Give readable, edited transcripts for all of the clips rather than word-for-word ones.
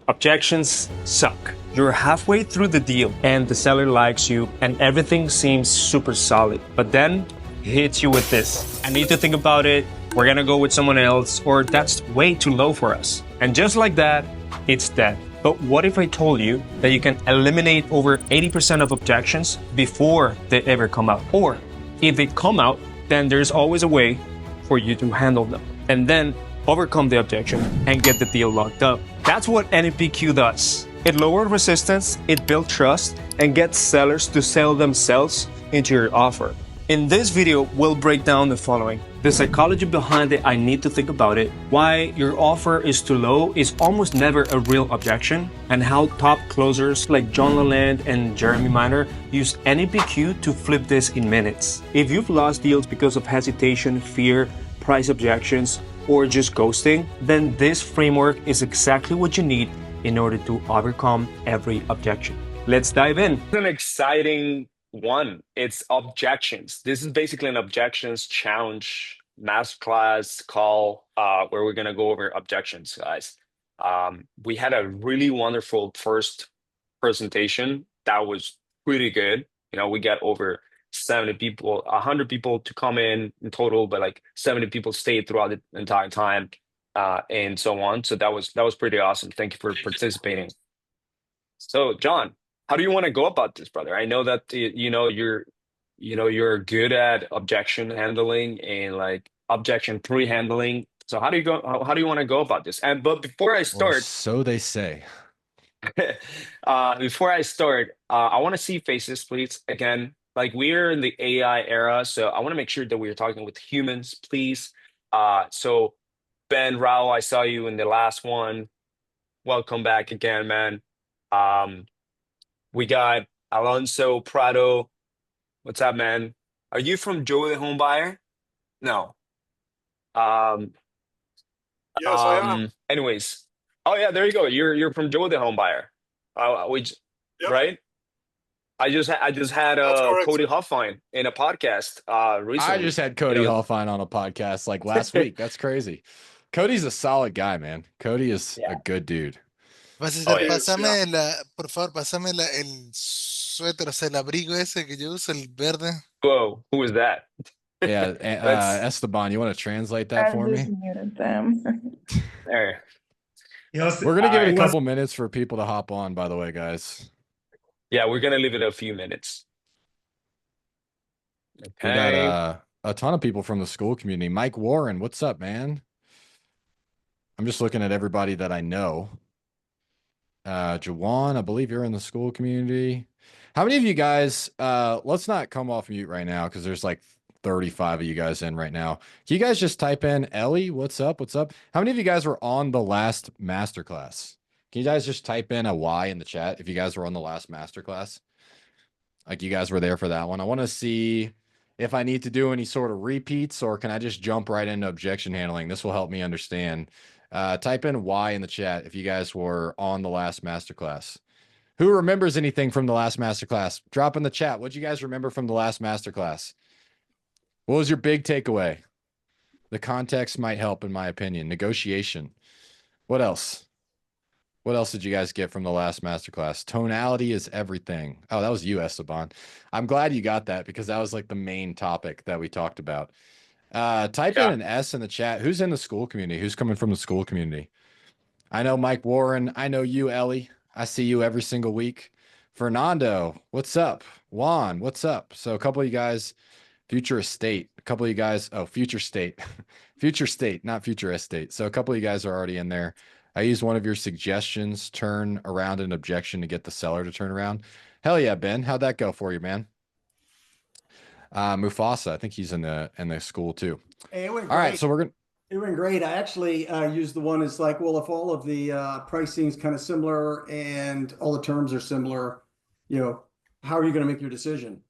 Objections suck. You're halfway through the deal and the seller likes you and everything seems super solid. But then he hits you with this. I need to think about it. We're gonna go with someone else, or that's way too low for us. And just like that, it's dead. But what if I told you that you can eliminate over 80% of objections before they ever come out? Or if they come out, then there's always a way for you to handle them. And then overcome the objection and get the deal locked up. That's what NPQ does. It lowered resistance, it built trust, and gets sellers to sell themselves into your offer. In this video, we'll break down the following: the psychology behind the I need to think about it, why your offer is too low is almost never a real objection, and how top closers like John Lalande and Jeremy Miner use NPQ to flip this in minutes. If you've lost deals because of hesitation, fear, price objections, or just ghosting, then this framework is exactly what you need in order to overcome every objection. Let's dive in. It's an exciting one. It's objections. This is basically an objections challenge masterclass call where we're gonna go over objections, guys. We had a really wonderful first presentation that was pretty good. You know, we got over 70 people, 100 people to come in total, but like 70 people stayed throughout the entire time, and so on. So that was pretty awesome. Thank you for participating. So, John, how do you want to go about this, brother? I know that you're good at objection handling and like objection pre-handling. So how do you want to go about this? But before I Well, start, so they say. before I start, I want to see faces, please. Again, like we're in the AI era, so I want to make sure that we're talking with humans, please. So Ben Rao, I saw you in the last one. Welcome back again, man. Um, we got Alonso Prado. What's up, man? Are you from Joe the Home Buyer? No. Um, Yes, I am. anyways. Oh yeah, there you go. You're from Joe the Home Buyer. Yep, Right? I just had that's correct. Cody Hoffine in a podcast I recently. just had Cody You know, Hoffine on a podcast like last week. That's crazy. Cody's a solid guy, man. Cody is yeah. a good dude. Oh yeah. Yes, yeah. Por favor, pásame el suéter, o sea, el abrigo ese que yo uso, el verde. Whoa, who was that? Yeah, That's Esteban, you want to translate that for just me? muted them. there. We're gonna give it a couple minutes for people to hop on, by the way, guys. Yeah, we're gonna leave it a few minutes. We Okay. got a ton of people from the school community. Mike Warren, what's up, man? I'm just looking at everybody that I know. Jawan, I believe you're in the school community. How many of you guys, let's not come off mute right now because there's like 35 of you guys in right now. Can you guys just type in Ellie, what's up? What's up? How many of you guys were on the last masterclass? Can you guys just type in a Y in the chat if you guys were on the last masterclass? Like you guys were there for that one. I want to see if I need to do any sort of repeats or can I just jump right into objection handling? This will help me understand. Type in Y in the chat if you guys were on the last masterclass. Who remembers anything from the last masterclass? Drop in the chat. What do you guys remember from the last masterclass? What was your big takeaway? The context might help, in my opinion. Negotiation. What else? What else did you guys get from the last masterclass? Tonality is everything. Oh, that was you, Esteban. I'm glad you got that because that was like the main topic that we talked about. Type in an S in the chat. Who's in the school community? Who's coming from the school community? I know Mike Warren. I know you, Ellie. I see you every single week. Fernando, what's up? Juan, what's up? So a couple of you guys, Future Estate. A couple of you guys, oh, Future State. Future State, not Future Estate. So a couple of you guys are already in there. I used one of your suggestions, turn around an objection to get the seller to turn around. Hell yeah, Ben. How'd that go for you, man? Mufasa, I think he's in the school too. Hey, it went All right, great. so we're gonna. It went great. I actually used the one as like, well, if all of the pricing is kind of similar and all the terms are similar, you know, how are you going to make your decision?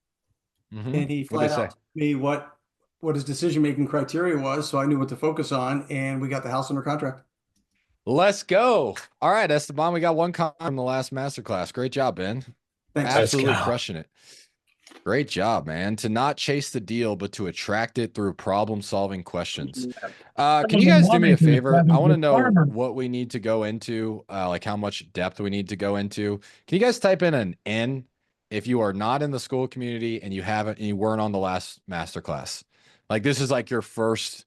And he What'd flat they say? out told me what his decision-making criteria was, so I knew what to focus on, and we got the house under contract. Let's go. All right, Esteban, we got one comment from the last masterclass. Great job, Ben. Thanks. Absolutely Let's go. crushing it. Great job, man. To not chase the deal, but to attract it through problem-solving questions. Can you guys do me a favor? I want to know what we need to go into, like how much depth we need to go into. Can you guys type in an N if you are not in the school community and you weren't on the last masterclass? Like this is like your first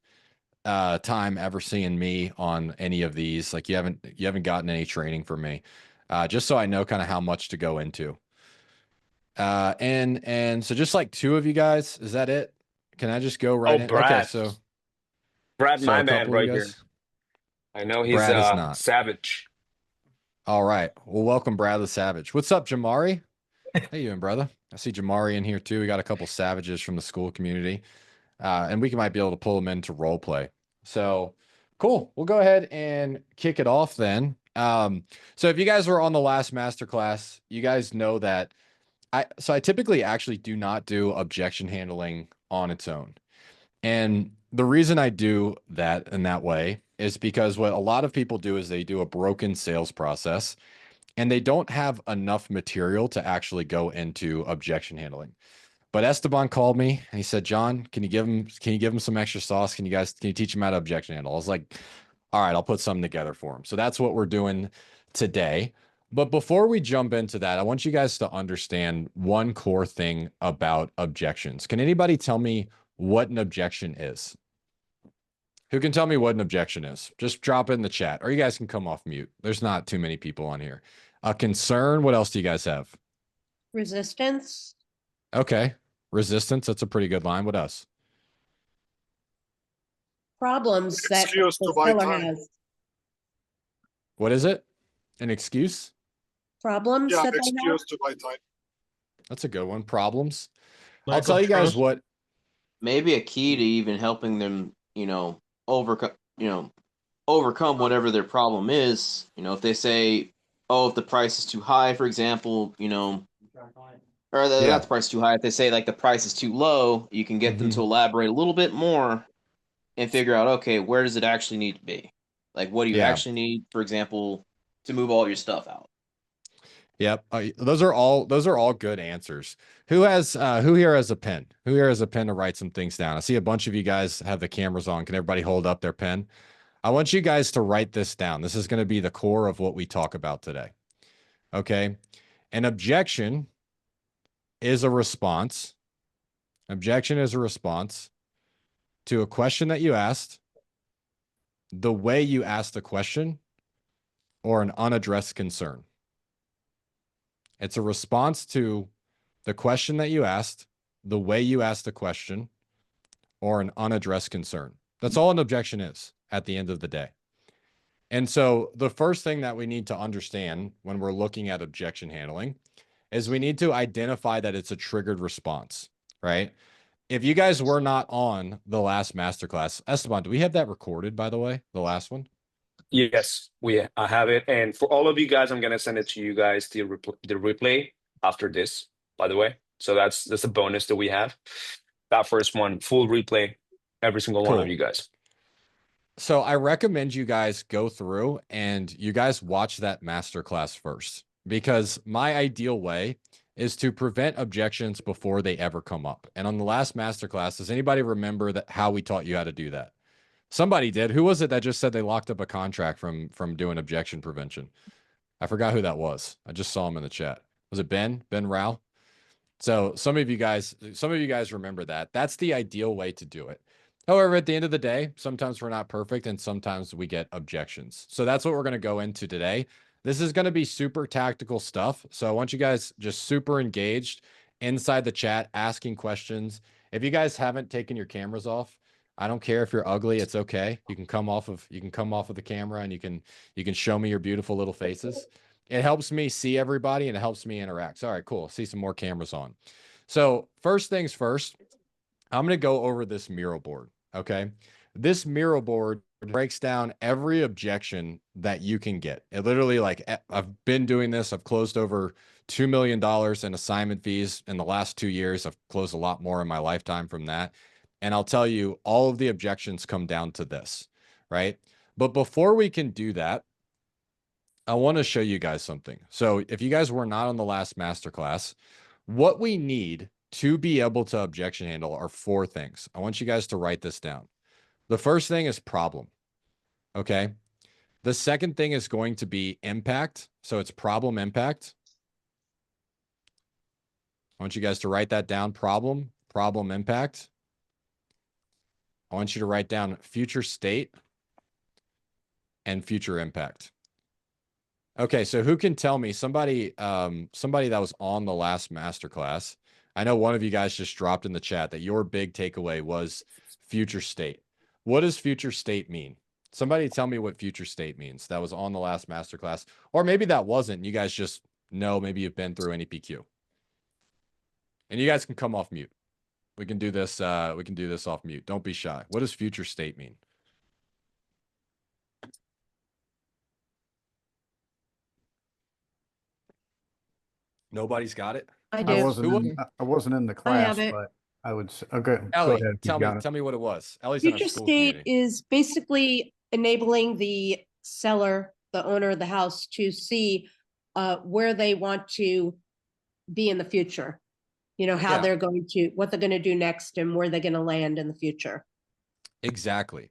time ever seeing me on any of these. Like you haven't gotten any training from me. Just so I know kind of how much to go into. And so just like 2 of you guys, is that it? Can I just go right in? Brad. Okay, so Brad, my a man, couple of right you here. guys. I know he's Brad is not. savage. All right. Well, welcome, Brad the Savage. What's up, Jamari? How you doing, brother? I see Jamari in here too. We got a couple savages from the school community. And we might be able to pull them into role play. So cool. We'll go ahead and kick it off then. So if you guys were on the last masterclass, you guys know that I typically actually do not do objection handling on its own. And the reason I do that in that way is because what a lot of people do is they do a broken sales process and they don't have enough material to actually go into objection handling. But Esteban called me and he said, John, can you give him some extra sauce? Can you teach him how to objection handle? I was like, all right, I'll put something together for him. So that's what we're doing today. But before we jump into that, I want you guys to understand one core thing about objections. Can anybody tell me what an objection is? Who can tell me what an objection is? Just drop it in the chat, or you guys can come off mute. There's not too many people on here. A concern. What else do you guys have? Resistance. Okay. Resistance. That's a pretty good line. What else? Problems that Excuse the to buy seller time. has. What is it? An excuse? Problems Yeah, that they have. excuse to buy time. That's a good one. Problems. I'll tell you guys what. Maybe a key to even helping them, overcome whatever their problem is. If they say, oh, if the price is too high, for example, or not the price is too high. If they say like the price is too low, you can get them to elaborate a little bit more and figure out, okay, where does it actually need to be? Like, what do you actually need, for example, to move all your stuff out? Yep. Those are all good answers. Who here has a pen? Who here has a pen to write some things down? I see a bunch of you guys have the cameras on. Can everybody hold up their pen? I want you guys to write this down. This is going to be the core of what we talk about today. Okay. An objection is a response. Objection is a response to a question that you asked, the way you asked the question, or an unaddressed concern. It's a response to the question that you asked, the way you asked the question, or an unaddressed concern. That's all an objection is at the end of the day. And so the first thing that we need to understand when we're looking at objection handling is we need to identify that it's a triggered response, right? If you guys were not on the last masterclass, Esteban, do we have that recorded, by the way, the last one? Yes, I have it. And for all of you guys, I'm gonna send it to you guys the replay after this, by the way. So that's a bonus that we have. That first one, full replay, every single one of you guys. So I recommend you guys go through and you guys watch that masterclass first, because my ideal way is to prevent objections before they ever come up. And on the last masterclass, does anybody remember how we taught you how to do that? Somebody did. Who was it that just said they locked up a contract from doing objection prevention? I forgot who that was. I just saw him in the chat. Was it Ben Rao? So some of you guys remember that. That's the ideal way to do it. However, at the end of the day, sometimes we're not perfect and sometimes we get objections. So that's what we're going to go into today. This is going to be super tactical stuff. So I want you guys just super engaged inside the chat, asking questions. If you guys haven't taken your cameras off, I don't care if you're ugly. It's okay. You can come off of the camera and you can show me your beautiful little faces. It helps me see everybody and it helps me interact. All right, cool. See some more cameras on. So first things first, I'm going to go over this mural board. Okay. This mural board breaks down every objection that you can get. It literally, like, I've been doing this. I've closed over $2 million in assignment fees in the last 2 years. I've closed a lot more in my lifetime from that. And I'll tell you, all of the objections come down to this, right? But before we can do that, I want to show you guys something. So if you guys were not on the last masterclass, what we need to be able to objection handle are 4 things. I want you guys to write this down. The first thing is problem. Okay. The second thing is going to be impact. So it's problem impact. I want you guys to write that down. Problem impact. I want you to write down future state and future impact. Okay, so who can tell me, somebody that was on the last masterclass, I know one of you guys just dropped in the chat that your big takeaway was future state. What does future state mean? Somebody tell me what future state means. That was on the last masterclass, or maybe that wasn't. You guys just know, maybe you've been through NEPQ. And you guys can come off mute. We can do this off mute. Don't be shy. What does future state mean? Nobody's got it? I I do. wasn't in the I have class, it. but I would okay. Go Ellie, ahead. tell me what it was. Ellie's in our Future school state community. is basically enabling the seller, the owner of the house, to see where they want to be in the future. You know, how Yeah. they're going to, what they're going to do next and where they're going to land in the future. Exactly.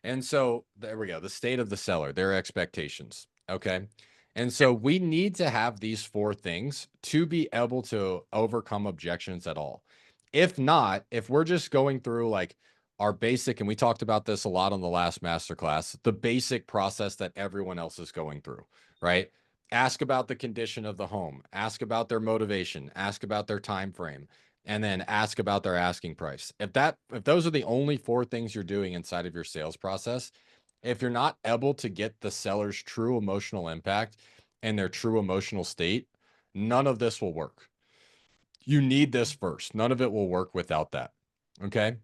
And so there we go. The state of the seller, their expectations. Okay. And so we need to have these 4 things to be able to overcome objections at all. If not, if we're just going through like our basic, and we talked about this a lot on the last masterclass, the basic process that everyone else is going through, right? Ask about the condition of the home, ask about their motivation, ask about their time frame, and then ask about their asking price. If those are the only 4 things you're doing inside of your sales process, if you're not able to get the seller's true emotional impact and their true emotional state, none of this will work. You need this first. None of it will work without that. Okay.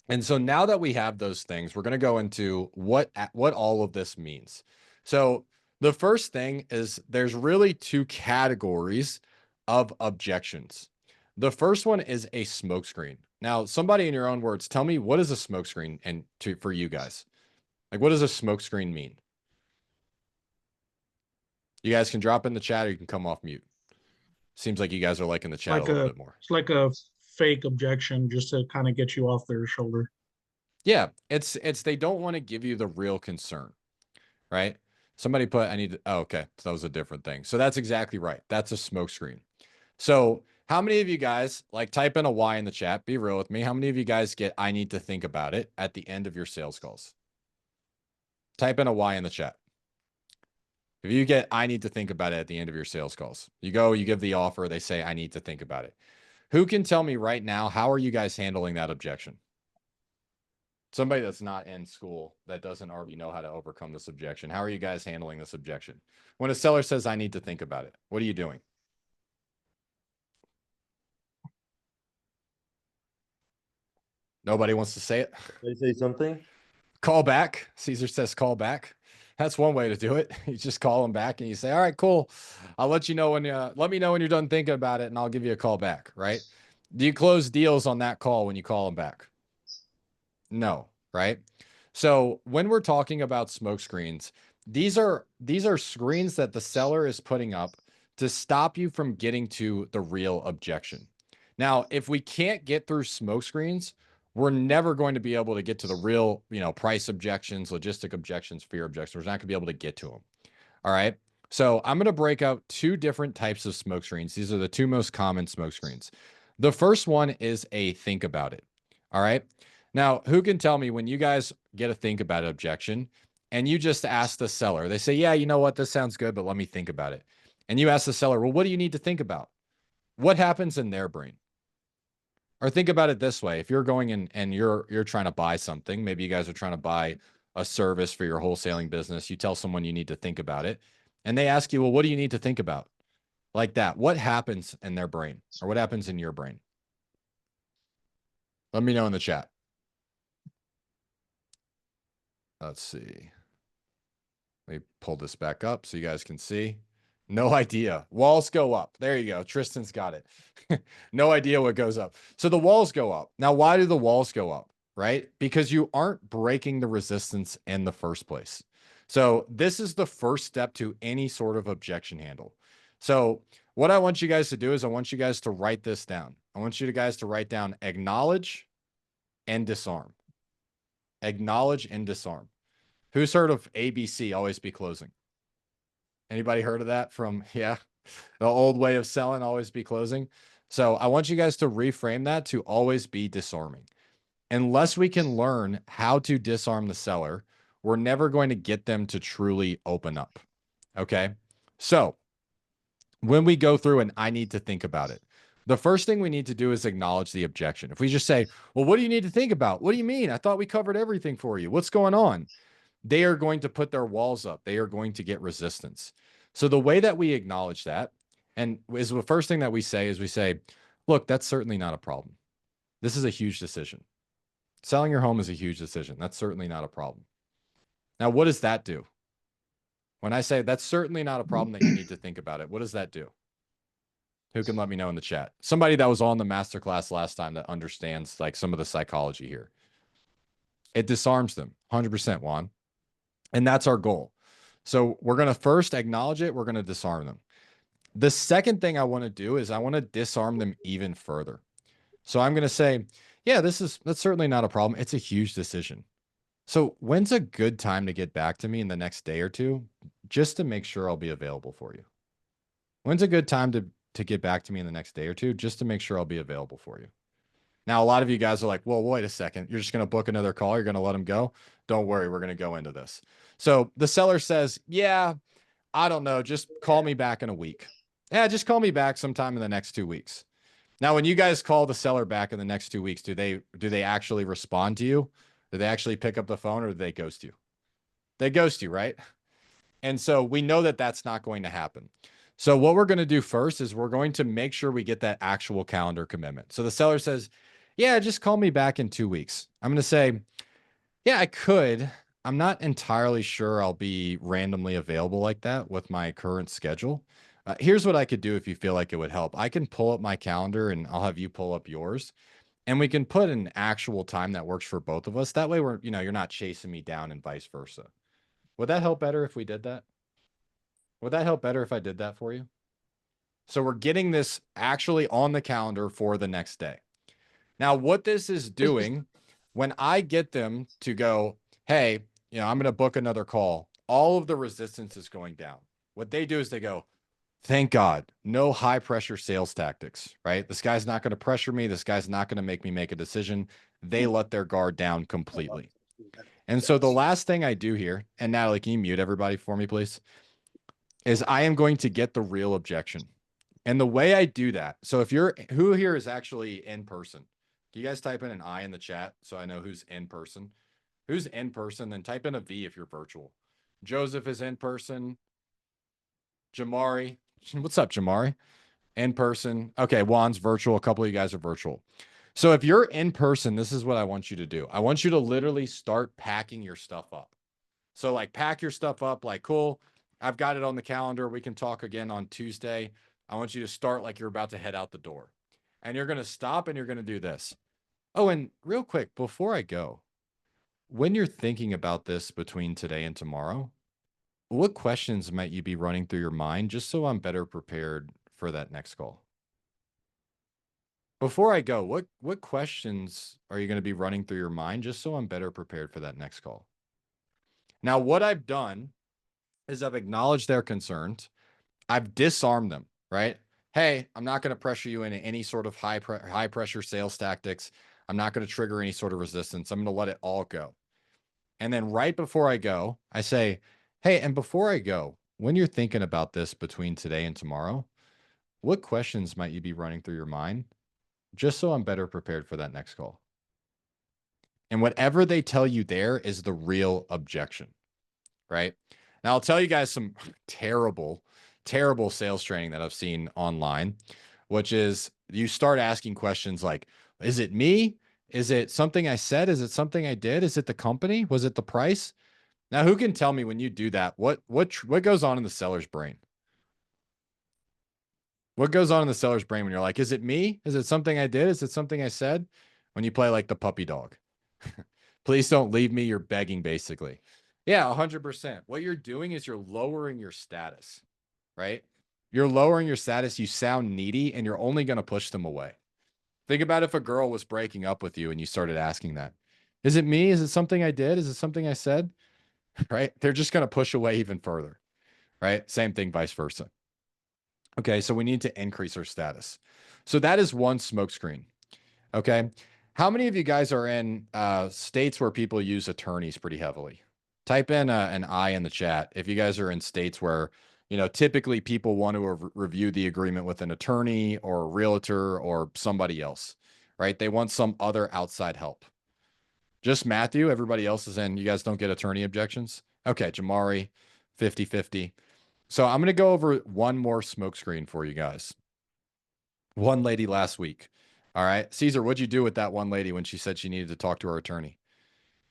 And so now that we have those things, we're going to go into what all of this means. So the first thing is there's really 2 categories of objections. The first one is a smokescreen. Now, somebody in your own words, tell me, what is a smokescreen for you guys? Like, what does a smokescreen mean? You guys can drop in the chat or you can come off mute. Seems like you guys are liking the chat a little bit more. It's like a fake objection just to kind of get you off their shoulder. Yeah, it's they don't want to give you the real concern, right? Somebody put, okay, so that was a different thing. So that's exactly right. That's a smokescreen. So how many of you guys, like, type in a Y in the chat, be real with me. How many of you guys get, I need to think about it at the end of your sales calls? Type in a Y in the chat. If you get, I need to think about it at the end of your sales calls, you go, you give the offer, they say, I need to think about it. Who can tell me right now, how are you guys handling that objection? Somebody that's not in school that doesn't already know how to overcome this objection. How are you guys handling this objection? When a seller says, I need to think about it, what are you doing? Nobody wants to say it. Can I say something? Call back. Caesar says call back. That's one way to do it. You just call them back and you say, all right, cool. I'll let you know when let me know when you're done thinking about it and I'll give you a call back, right? Do you close deals on that call when you call them back? No, right? So when we're talking about smoke screens, these are screens that the seller is putting up to stop you from getting to the real objection. Now, if we can't get through smoke screens, we're never going to be able to get to the real, price objections, logistic objections, fear objections. We're not going to be able to get to them. All right. So I'm going to break out 2 different types of smoke screens. These are the 2 most common smoke screens. The first one is a think about it. All right. Now, who can tell me when you guys get a think about it objection and you just ask the seller, they say, yeah, you know what, this sounds good, but let me think about it. And you ask the seller, well, what do you need to think about? What happens in their brain? Or think about it this way. If you're going in and you're trying to buy something, maybe you guys are trying to buy a service for your wholesaling business. You tell someone you need to think about it and they ask you, well, what do you need to think about? Like that. What happens in their brain or what happens in your brain? Let me know in the chat. Let's see. Let me pull this back up so you guys can see. No idea. Walls go up. There you go. Tristan's got it. No idea what goes up. So the walls go up. Now, why do the walls go up? Right? Because you aren't breaking the resistance in the first place. So this is the first step to any sort of objection handle. So What I want you guys to do is I want you guys to write this down. I want you guys to write down acknowledge and disarm. Acknowledge and disarm. Who's heard of ABC, always be closing? Anybody heard of that from, yeah, the old way of selling, always be closing? So I want you guys to reframe that to always be disarming. Unless we can learn how to disarm the seller, we're never going to get them to truly open up. Okay. So when we go through and I need to think about it, the first thing we need to do is acknowledge the objection. If we just say, well, what do you need to think about? What do you mean? I thought we covered everything for you. What's going on? They are going to put their walls up. They are going to get resistance. So the way that we acknowledge that, and is the first thing that we say is we say, look, that's certainly not a problem. This is a huge decision. Selling your home is a huge decision. That's certainly not a problem. Now, what does that do? When I say that's certainly not a problem that you need to think about it, what does that do? Who can let me know in the chat? Somebody that was on the masterclass last time that understands like some of the psychology here. It disarms them 100%, Juan. And that's our goal. So we're going to first acknowledge it. We're going to disarm them. The second thing I want to do is I want to disarm them even further. So I'm going to say, yeah, that's certainly not a problem. It's a huge decision. So when's a good time to get back to me in the next day or two, just to make sure I'll be available for you? When's a good time to get back to me in the next day or two, just to make sure I'll be available for you? Now, a lot of you guys are like, well, wait a second. You're just going to book another call. You're going to let them go. Don't worry. We're going to go into this. So the seller says, yeah, I don't know. Just call me back in a week. Yeah, just call me back sometime in the next 2 weeks. Now, when you guys call the seller back in the next 2 weeks, do they actually respond to you? Do they actually pick up the phone, or do they ghost you? They ghost you, right? And so we know that that's not going to happen. So what we're going to do first is we're going to make sure we get that actual calendar commitment. So the seller says, yeah, just call me back in 2 weeks. I'm going to say, yeah, I could. I'm not entirely sure I'll be randomly available like that with my current schedule. Here's what I could do if you feel like it would help. I can pull up my calendar and I'll have you pull up yours. And we can put an actual time that works for both of us. That way you're not chasing me down and vice versa. Would that help better if we did that? Would that help better if I did that for you? So we're getting this actually on the calendar for the next day. Now, what this is doing, when I get them to go, hey, I'm going to book another call, all of the resistance is going down. What they do is they go, thank God, no high pressure sales tactics, right? This guy's not going to pressure me. This guy's not going to make me make a decision. They let their guard down completely. And so the last thing I do here, and Natalie, can you mute everybody for me, please? Is I am going to get the real objection. And the way I do that, so who here is actually in person? Can you guys type in an I in the chat so I know who's in person? Who's in person? Then type in a V if you're virtual. Joseph is in person. Jamari. What's up, Jamari? In person. Okay, Juan's virtual. A couple of you guys are virtual. So if you're in person, this is what I want you to do. I want you to literally start packing your stuff up. So like pack your stuff up like, cool, I've got it on the calendar. We can talk again on Tuesday. I want you to start like you're about to head out the door. And you're going to stop and you're going to do this. Oh, and real quick, before I go, when you're thinking about this between today and tomorrow, what questions might you be running through your mind just so I'm better prepared for that next call? Before I go, what questions are you going to be running through your mind just so I'm better prepared for that next call? Now, what I've done is I've acknowledged their concerns. I've disarmed them, right? Hey, I'm not going to pressure you into any sort of high pressure sales tactics. I'm not going to trigger any sort of resistance. I'm going to let it all go. And then right before I go, I say, hey, and before I go, when you're thinking about this between today and tomorrow, what questions might you be running through your mind? Just so I'm better prepared for that next call. And whatever they tell you there is the real objection, right? Now, I'll tell you guys some terrible sales training that I've seen online, which is you start asking questions like, is it me? Is it something I said? Is it something I did? Is it the company? Was it the price? Now, who can tell me when you do that, what goes on in the seller's brain? What goes on in the seller's brain when you're like, is it me? Is it something I did? Is it something I said? When you play like the puppy dog. Please don't leave me. You're begging, basically. Yeah, 100%. What you're doing is you're lowering your status, right? You're lowering your status. You sound needy, and you're only going to push them away. Think about if a girl was breaking up with you and you started asking that. Is it me? Is it something I did? Is it something I said? Right? They're just going to push away even further. Right? Same thing, vice versa. Okay, so we need to increase our status. So that is one smokescreen. Okay. How many of you guys are in states where people use attorneys pretty heavily? Type in an I in the chat if you guys are in states where, typically people want to review the agreement with an attorney or a realtor or somebody else, right? They want some other outside help. Just Matthew, everybody else is in. You guys don't get attorney objections? Okay, Jamari, 50-50. So I'm going to go over one more smokescreen for you guys. One lady last week. All right. Caesar, what'd you do with that one lady when she said she needed to talk to her attorney?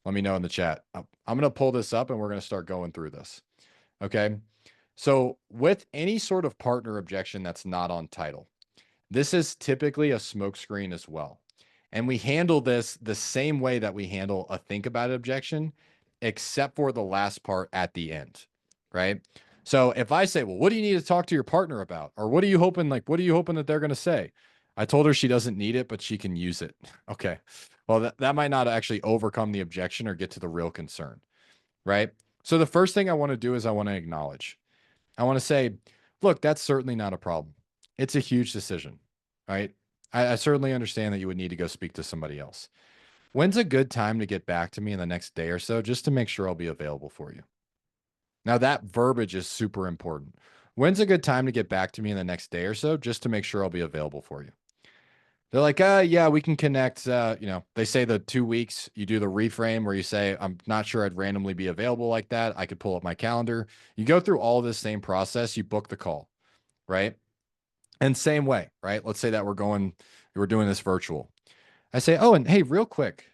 Let me know in the chat. I'm going to pull this up and we're going to start going through this. Okay. So with any sort of partner objection that's not on title, this is typically a smokescreen as well. And we handle this the same way that we handle a think about it objection, except for the last part at the end, right? So if I say, well, what do you need to talk to your partner about? Or what are you hoping that they're going to say? I told her she doesn't need it, but she can use it. Okay. Well, that might not actually overcome the objection or get to the real concern, right? So the first thing I want to do is I want to acknowledge. I want to say, look, that's certainly not a problem. It's a huge decision, right? I certainly understand that you would need to go speak to somebody else. When's a good time to get back to me in the next day or so, just to make sure I'll be available for you? Now that verbiage is super important. When's a good time to get back to me in the next day or so, just to make sure I'll be available for you? They're like, yeah, we can connect. They say the 2 weeks, you do the reframe where you say, I'm not sure I'd randomly be available like that. I could pull up my calendar. You go through all this same process, you book the call, right? And same way, right? Let's say that we're doing this virtual. I say, oh, and hey, real quick,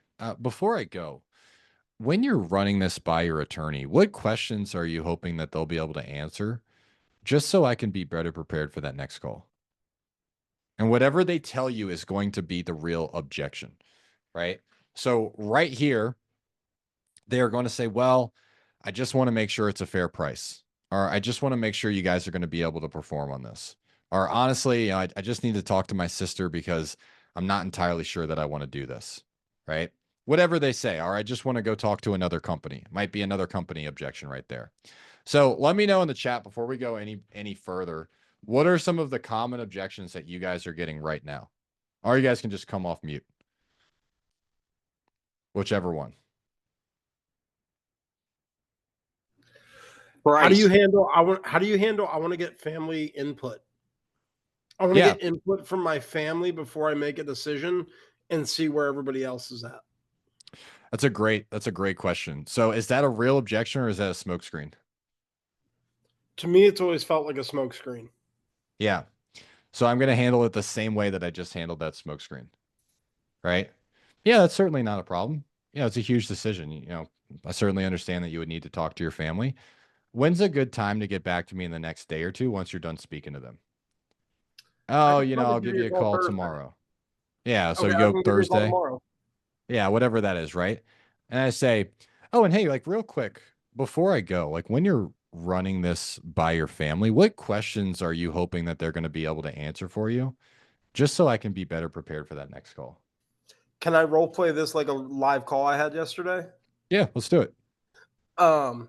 before I go, when you're running this by your attorney, what questions are you hoping that they'll be able to answer, just so I can be better prepared for that next call? And whatever they tell you is going to be the real objection, right? So right here, they are going to say, well, I just want to make sure it's a fair price. Or I just want to make sure you guys are going to be able to perform on this. Or honestly, I just need to talk to my sister because I'm not entirely sure that I want to do this, right? Whatever they say, or I just want to go talk to another company. Might be another company objection right there. So let me know in the chat before we go any further. What are some of the common objections that you guys are getting right now? Or you guys can just come off mute. Whichever one. Price. How do you handle I want to get family input? I want to get input from my family before I make a decision and see where everybody else is at. That's a great question. So is that a real objection or is that a smokescreen? To me, it's always felt like a smokescreen. Yeah. So I'm going to handle it the same way that I just handled that smokescreen. Right? Yeah, that's certainly not a problem. It's a huge decision. I certainly understand that you would need to talk to your family. When's a good time to get back to me in the next day or two once you're done speaking to them? Oh, I'll give you a call tomorrow. Yeah, so you go Thursday. Yeah, whatever that is, right? And I say, oh, and hey, like real quick, before I go, like when you're running this by your family, what questions are you hoping that they're going to be able to answer for you? Just so I can be better prepared for that next call. Can I role play this like a live call I had yesterday? Yeah, let's do it. Well,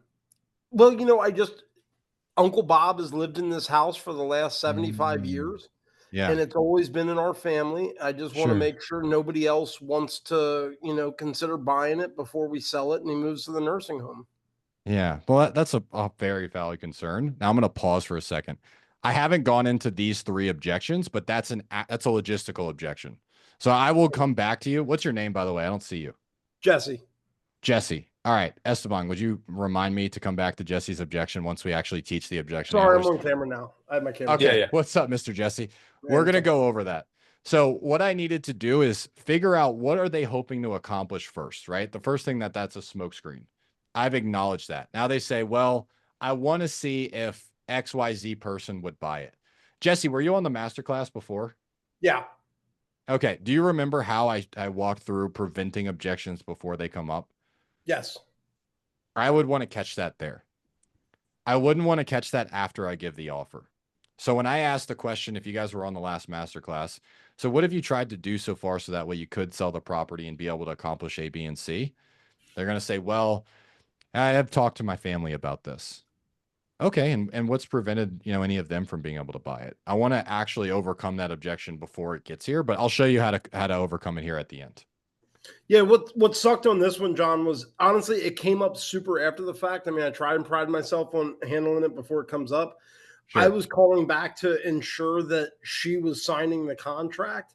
Uncle Bob has lived in this house for the last 75 years. Yeah. And it's always been in our family. I just want to make sure nobody else wants to, consider buying it before we sell it and he moves to the nursing home. Yeah. Well, that's a very valid concern. Now I'm going to pause for a second. I haven't gone into these 3 objections, but that's a logistical objection. So I will come back to you. What's your name, by the way? I don't see you. Jesse. All right. Esteban, would you remind me to come back to Jesse's objection once we actually teach the objection? Sorry, I'm on camera now. I have my camera. Okay. Yeah. What's up, Mr. Jesse? We're going to go over that. So what I needed to do is figure out what are they hoping to accomplish first, right? The first thing that's a smokescreen. I've acknowledged that. Now they say, well, I want to see if XYZ person would buy it. Jesse, were you on the masterclass before? Yeah. Okay. Do you remember how I walked through preventing objections before they come up? Yes. I would want to catch that there. I wouldn't want to catch that after I give the offer. So when I asked the question, if you guys were on the last masterclass, so what have you tried to do so far so that way you could sell the property and be able to accomplish A, B, and C? They're going to say, well, I have talked to my family about this. Okay, and what's prevented, any of them from being able to buy it? I want to actually overcome that objection before it gets here, but I'll show you how to overcome it here at the end. Yeah, what sucked on this one, John, was honestly it came up super after the fact. I mean, I try and pride myself on handling it before it comes up. Sure. I was calling back to ensure that she was signing the contract.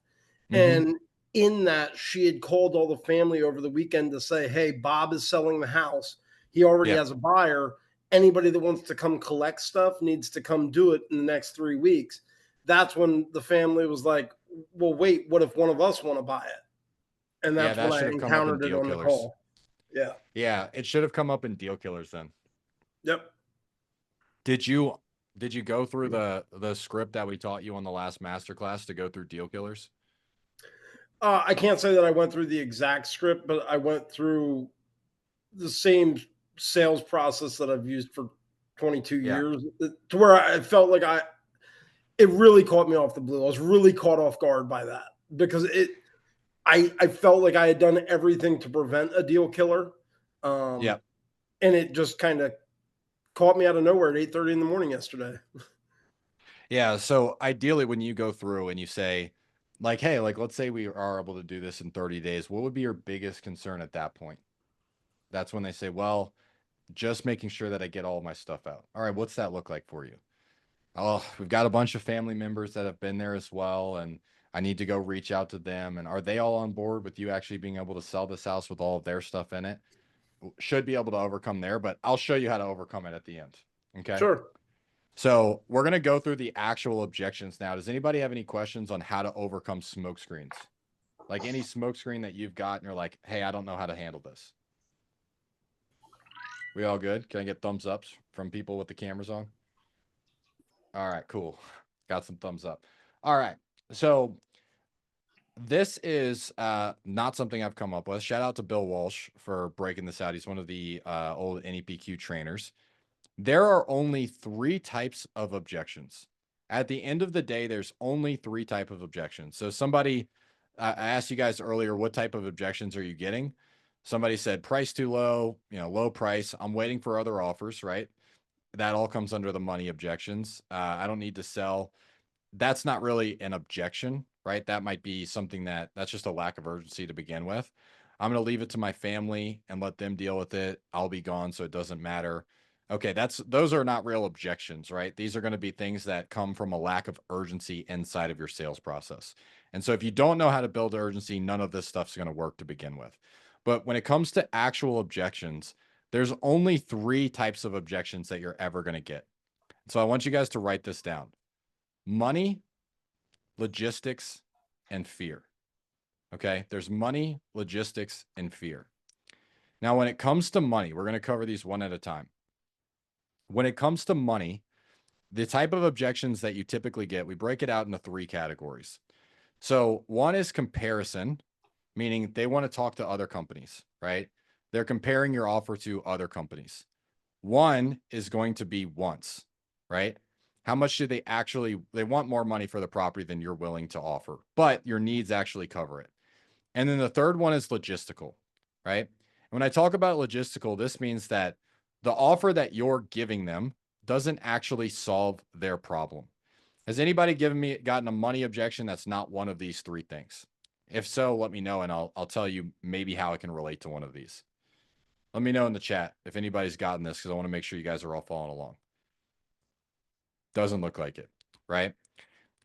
Mm-hmm. And in that, she had called all the family over the weekend to say, hey, Bob is selling the house. He already has a buyer. Anybody that wants to come collect stuff needs to come do it in the next 3 weeks. That's when the family was like, well, wait, what if one of us want to buy it? And that's that when I should have come up in encountered it Deal on the Killers. call. Yeah. Yeah, it should have come up in Deal Killers then. Yep. Did you go through the script that we taught you on the last masterclass to go through Deal Killers? I can't say that I went through the exact script, but I went through the same sales process that I've used for 22 years to where I felt like it really caught me off the blue. I was really caught off guard by that because I felt like I had done everything to prevent a deal killer. And it just kind of caught me out of nowhere at 8:30 in the morning yesterday. Yeah. So ideally when you go through and you say like, hey, like, let's say we are able to do this in 30 days. What would be your biggest concern at that point? That's when they say, well, just making sure that I get all of my stuff out. All right. What's that look like for you? Oh, we've got a bunch of family members that have been there as well. And I need to go reach out to them. And are they all on board with you actually being able to sell this house with all of their stuff in it? Should be able to overcome there, but I'll show you how to overcome it at the end. Okay. Sure. So we're going to go through the actual objections now. Does anybody have any questions on how to overcome smoke screens? Like any smoke screen that you've got and you're like, hey, I don't know how to handle this. We all good? Can I get thumbs ups from people with the cameras on? All right, cool. Got some thumbs up. All right. So this is not something I've come up with. Shout out to Bill Walsh for breaking this out. He's one of the old NEPQ trainers. There are only 3 types of objections. At the end of the day, there's only 3 types of objections. So somebody, I asked you guys earlier, what type of objections are you getting? Somebody said price too low, low price. I'm waiting for other offers, right? That all comes under the money objections. I don't need to sell. That's not really an objection, right? That might be something that's just a lack of urgency to begin with. I'm going to leave it to my family and let them deal with it. I'll be gone, so it doesn't matter. Okay, those are not real objections, right? These are going to be things that come from a lack of urgency inside of your sales process. And so if you don't know how to build urgency, none of this stuff's going to work to begin with. But when it comes to actual objections, there's only 3 types of objections that you're ever going to get. So I want you guys to write this down. Money, logistics, and fear. Okay, there's money, logistics, and fear. Now, when it comes to money, we're going to cover these one at a time. When it comes to money, the type of objections that you typically get, we break it out into 3 categories. So one is comparison, meaning they want to talk to other companies, right? They're comparing your offer to other companies. One is going to be wants, right? How much do they want more money for the property than you're willing to offer, but your needs actually cover it. And then the third one is logistical, right? When I talk about logistical, this means that the offer that you're giving them doesn't actually solve their problem. Has anybody gotten a money objection that's not one of these 3 things? If so, let me know and I'll tell you maybe how I can relate to one of these. Let me know in the chat if anybody's gotten this because I want to make sure you guys are all following along. Doesn't look like it, right?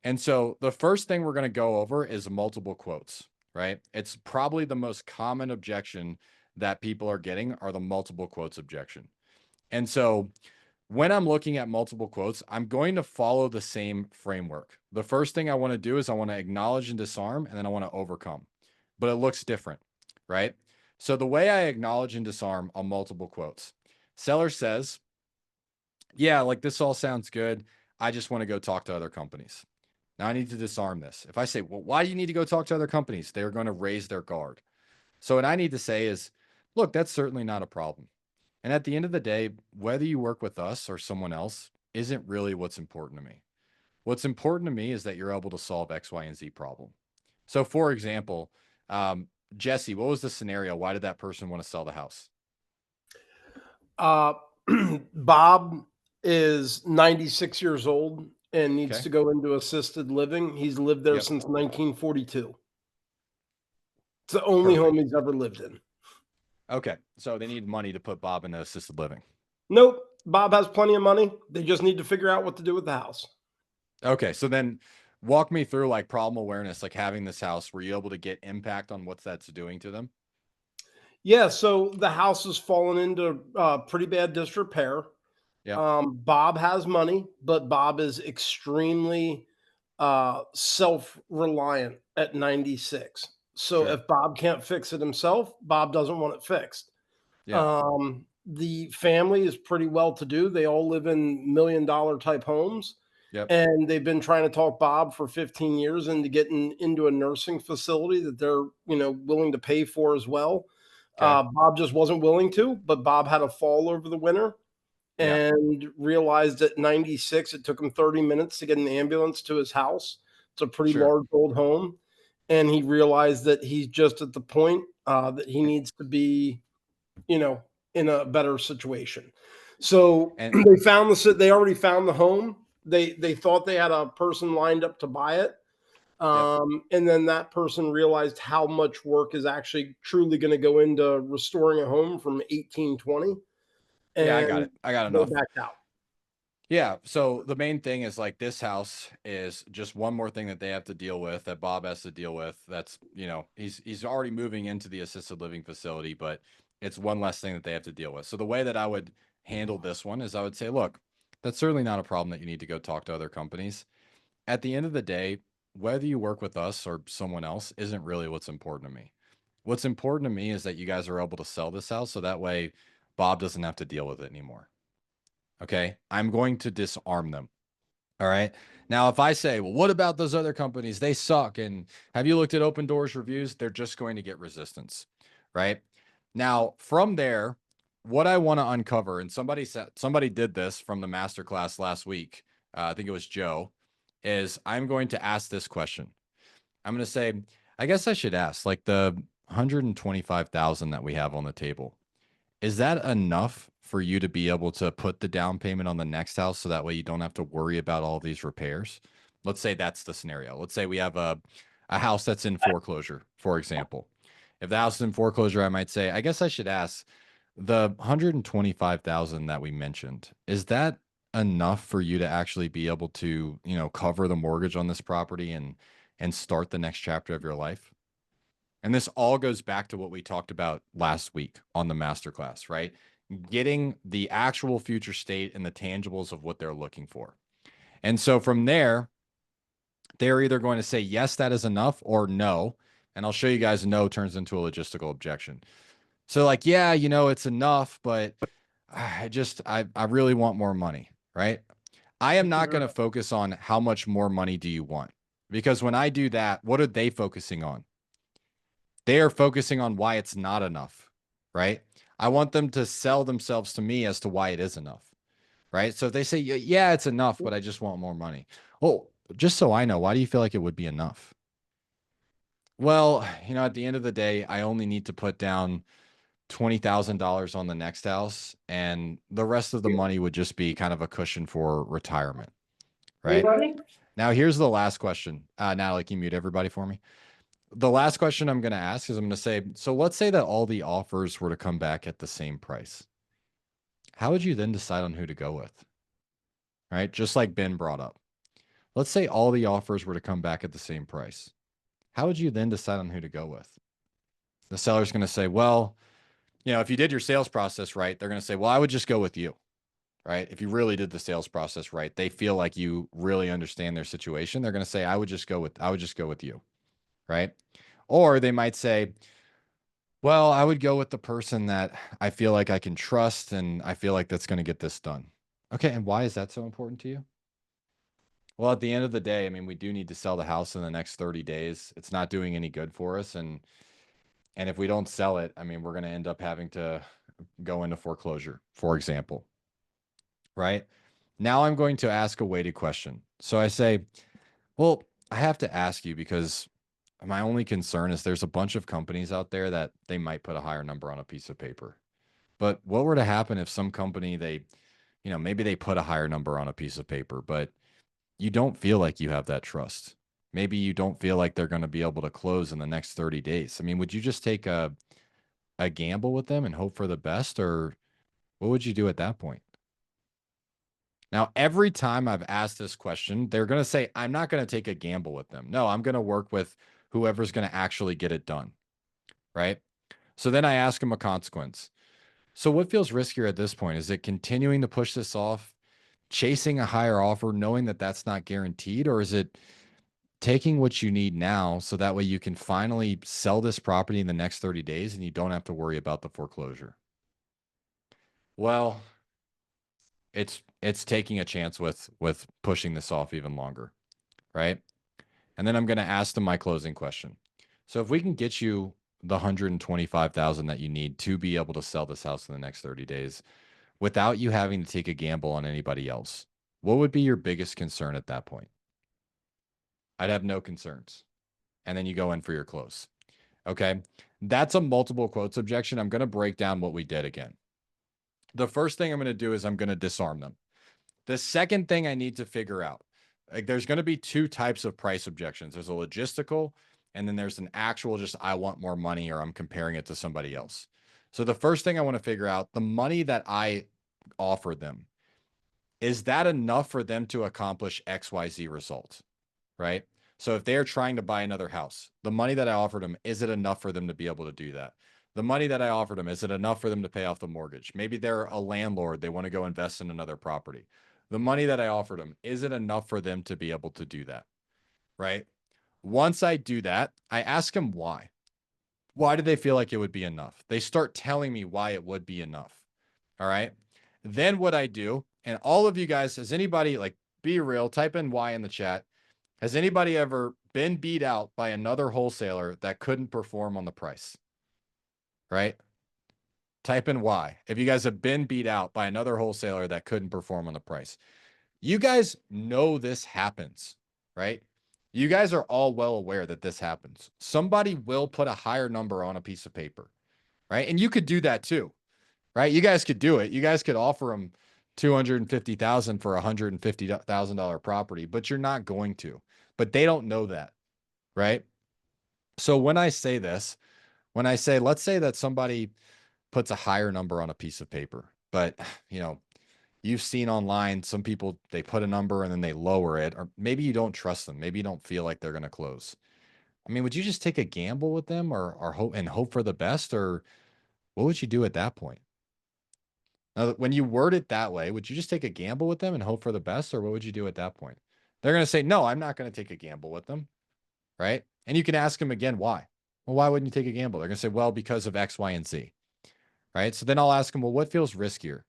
And so the first thing we're going to go over is multiple quotes, right? It's probably the most common objection that people are getting are the multiple quotes objection. And so when I'm looking at multiple quotes, I'm going to follow the same framework. The first thing I want to do is I want to acknowledge and disarm, and then I want to overcome. But it looks different, right? So the way I acknowledge and disarm on multiple quotes, seller says, yeah, like this all sounds good. I just want to go talk to other companies. Now I need to disarm this. If I say, well, why do you need to go talk to other companies? They're going to raise their guard. So what I need to say is, look, that's certainly not a problem. And at the end of the day, whether you work with us or someone else isn't really what's important to me. What's important to me is that you're able to solve X, Y, and Z problem. So for example, Jesse, what was the scenario? Why did that person want to sell the house? Bob is 96 years old and needs Okay. to go into assisted living. He's lived there Yep. since 1942. It's the only home he's ever lived in. Okay. So they need money to put Bob into assisted living. Nope. Bob has plenty of money. They just need to figure out what to do with the house. Okay. So then walk me through like problem awareness, like having this house. Were you able to get impact on what that's doing to them? Yeah. So the house has fallen into pretty bad disrepair. Yeah. Bob has money, but Bob is extremely self-reliant at 96. So Sure. if Bob can't fix it himself, Bob doesn't want it fixed. Yeah. The family is pretty well to do. They all live in $1 million type homes. Yep. And they've been trying to talk Bob for 15 years into getting into a nursing facility that they're, willing to pay for as well. Okay. Bob just wasn't willing to, but Bob had a fall over the winter and realized at 96, it took him 30 minutes to get an ambulance to his house. It's a pretty Sure. large old home. And he realized that he's just at the point that he needs to be, in a better situation. So And they already found the home. They thought they had a person lined up to buy it. And then that person realized how much work is actually truly going to go into restoring a home from 1820. yeah, I got it. I got They enough. backed out. Yeah. So the main thing is like this house is just one more thing that they have to deal with, that Bob has to deal with. That's, he's already moving into the assisted living facility, but it's one less thing that they have to deal with. So the way that I would handle this one is I would say, look, that's certainly not a problem that you need to go talk to other companies. At the end of the day, whether you work with us or someone else isn't really what's important to me. What's important to me is that you guys are able to sell this house so that way Bob doesn't have to deal with it anymore. Okay. I'm going to disarm them. All right. Now, if I say, well, what about those other companies? They suck. And have you looked at Open Doors reviews? They're just going to get resistance. Right. Now, from there, what I want to uncover, and somebody did this from the masterclass last week. I think it was Joe, is I'm going to ask this question. I'm going to say, I guess I should ask, like the 125,000 that we have on the table, is that enough for you to be able to put the down payment on the next house so that way you don't have to worry about all these repairs? Let's say that's the scenario. Let's say we have a house that's in foreclosure, for example. If the house is in foreclosure, I might say, I guess I should ask, the 125,000 that we mentioned, is that enough for you to actually be able to, cover the mortgage on this property and start the next chapter of your life? And this all goes back to what we talked about last week on the masterclass, right? Getting the actual future state and the tangibles of what they're looking for. And so from there, they're either going to say, yes, that is enough, or no. And I'll show you guys no turns into a logistical objection. So like, yeah, it's enough, but I really want more money, right? I am not going to focus on how much more money do you want? Because when I do that, what are they focusing on? They are focusing on why it's not enough, right? I want them to sell themselves to me as to why it is enough, right? So if they say, yeah, it's enough, but I just want more money. Well, just so I know, why do you feel like it would be enough? Well, at the end of the day, I only need to put down $20,000 on the next house, and the rest of the money would just be kind of a cushion for retirement, right? Now, here's the last question. Natalie, can you mute everybody for me? The last question I'm going to ask is I'm going to say, so let's say that all the offers were to come back at the same price. How would you then decide on who to go with? Right? Just like Ben brought up. Let's say all the offers were to come back at the same price. How would you then decide on who to go with? The seller's going to say, well, if you did your sales process right, they're going to say, well, I would just go with you, right? If you really did the sales process right, they feel like you really understand their situation. They're going to say, I would just go with you, right? Or they might say, well, I would go with the person that I feel like I can trust and I feel like that's going to get this done. Okay. And why is that so important to you? Well, at the end of the day, we do need to sell the house in the next 30 days. It's not doing any good for us. And if we don't sell it, we're going to end up having to go into foreclosure, for example. Right? Now I'm going to ask a weighted question. So I say, well, I have to ask you because my only concern is there's a bunch of companies out there that they might put a higher number on a piece of paper. But what were to happen if some company maybe they put a higher number on a piece of paper, but you don't feel like you have that trust. Maybe you don't feel like they're going to be able to close in the next 30 days. I mean, would you just take a gamble with them and hope for the best, or what would you do at that point? Now, every time I've asked this question, they're going to say, I'm not going to take a gamble with them. No, I'm going to work with whoever's going to actually get it done. Right. So then I ask them a consequence. So what feels riskier at this point? Is it continuing to push this off, chasing a higher offer, knowing that that's not guaranteed, or is it taking what you need now so that way you can finally sell this property in the next 30 days and you don't have to worry about the foreclosure? Well, it's taking a chance with pushing this off even longer, right? And then I'm going to ask them my closing question. So if we can get you the 125,000 that you need to be able to sell this house in the next 30 days without you having to take a gamble on anybody else, what would be your biggest concern at that point? I'd have no concerns. And then you go in for your close. Okay. That's a multiple quotes objection. I'm going to break down what we did again. The first thing I'm going to do is I'm going to disarm them. The second thing I need to figure out, like there's going to be two types of price objections. There's a logistical, and then there's an actual just I want more money or I'm comparing it to somebody else. So the first thing I want to figure out, the money that I offered them, is that enough for them to accomplish XYZ result, right? So if they're trying to buy another house, the money that I offered them, is it enough for them to be able to do that? The money that I offered them, is it enough for them to pay off the mortgage? Maybe they're a landlord. They want to go invest in another property. The money that I offered them, is it enough for them to be able to do that? Right? Once I do that, I ask them why. Why do they feel like it would be enough? They start telling me why it would be enough. All right. Then what I do, and all of you guys, has anybody, like, be real, type in why in the chat. Has anybody ever been beat out by another wholesaler that couldn't perform on the price? Right? Type in why. If you guys have been beat out by another wholesaler that couldn't perform on the price. You guys know this happens, right? You guys are all well aware that this happens. Somebody will put a higher number on a piece of paper, right? And you could do that too, right? You guys could do it. You guys could offer them $250,000 for a $150,000 property, but you're not going to. But they don't know that, right? So when I say this, when I say, let's say that somebody puts a higher number on a piece of paper, but you've seen online, some people, they put a number and then they lower it, or maybe you don't trust them. Maybe you don't feel like they're going to close. I mean, would you just take a gamble with them or hope for the best, or what would you do at that point? Now, when you word it that way, would you just take a gamble with them and hope for the best, or what would you do at that point? They're going to say, no, I'm not going to take a gamble with them, right? And you can ask them again, why? Well, why wouldn't you take a gamble? They're going to say, well, because of X, Y, and Z, right? So then I'll ask them, well, what feels riskier?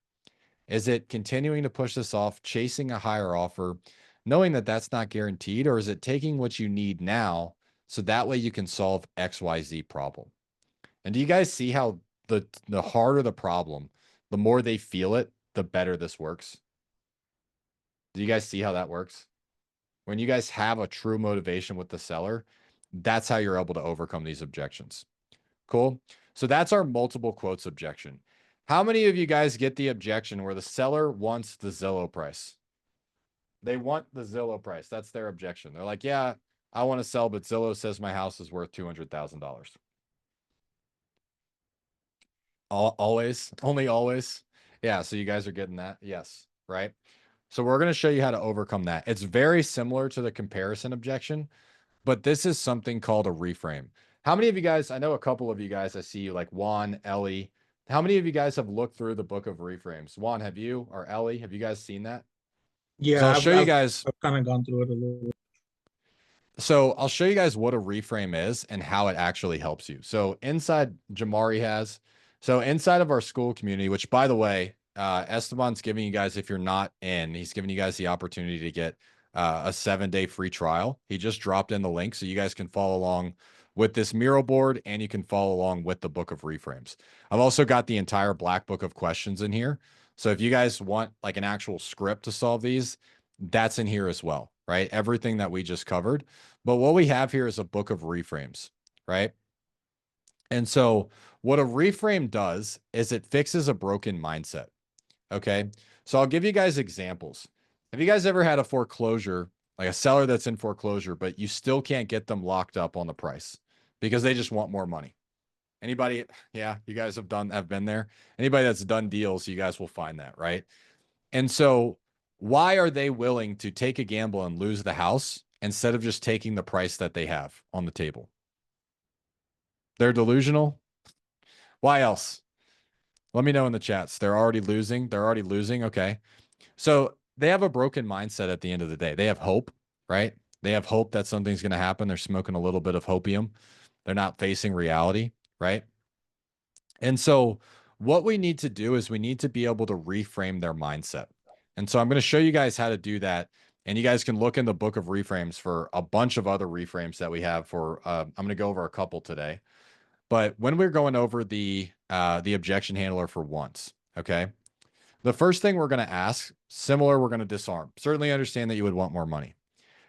Is it continuing to push this off, chasing a higher offer, knowing that that's not guaranteed, or is it taking what you need now so that way you can solve XYZ problem? And do you guys see how the harder the problem, the more they feel it, the better this works? Do you guys see how that works? When you guys have a true motivation with the seller, that's how you're able to overcome these objections. Cool. So that's our multiple quotes objection. How many of you guys get the objection where the seller wants the Zillow price? They want the Zillow price. That's their objection. They're like, yeah, I want to sell, but Zillow says my house is worth $200,000. Always, only always. Yeah. So you guys are getting that. Yes. Right. So we're going to show you how to overcome that. It's very similar to the comparison objection, but this is something called a reframe. How many of you guys, I know a couple of you guys, I see you like Juan, Ellie. How many of you guys have looked through the book of reframes? Juan, have you, or Ellie, have you guys seen that? Yeah, So I'll show you guys. I've kind of gone through it a little bit. So I'll show you guys what a reframe is and how it actually helps you. So inside Jamari has, so inside of our school community, which by the way, Esteban's giving you guys, if you're not in, he's giving you guys the opportunity to get a 7-day free trial. He just dropped in the link so you guys can follow along with this mural board and you can follow along with the book of reframes. I've also got the entire black book of questions in here. So if you guys want like an actual script to solve these, that's in here as well. right? Everything that we just covered. But what we have here is a book of reframes, right? And so what a reframe does is it fixes a broken mindset. Okay. So I'll give you guys examples. Have you guys ever had a foreclosure, like a seller that's in foreclosure, but you still can't get them locked up on the price because they just want more money? Anybody? Yeah, you guys have been there. Anybody that's done deals, you guys will find that, right? And so why are they willing to take a gamble and lose the house instead of just taking the price that they have on the table? They're delusional. Why else? Let me know in the chats. They're already losing. They're already losing. Okay. So they have a broken mindset at the end of the day. They have hope, right? They have hope that something's going to happen. They're smoking a little bit of hopium. They're not facing reality, right? And so what we need to do is we need to be able to reframe their mindset. And so I'm going to show you guys how to do that. And you guys can look in the book of reframes for a bunch of other reframes that we have for, I'm going to go over a couple today. But when we're going over the objection handler for once, okay, the first thing we're going to ask, similar, we're going to disarm. Certainly understand that you would want more money.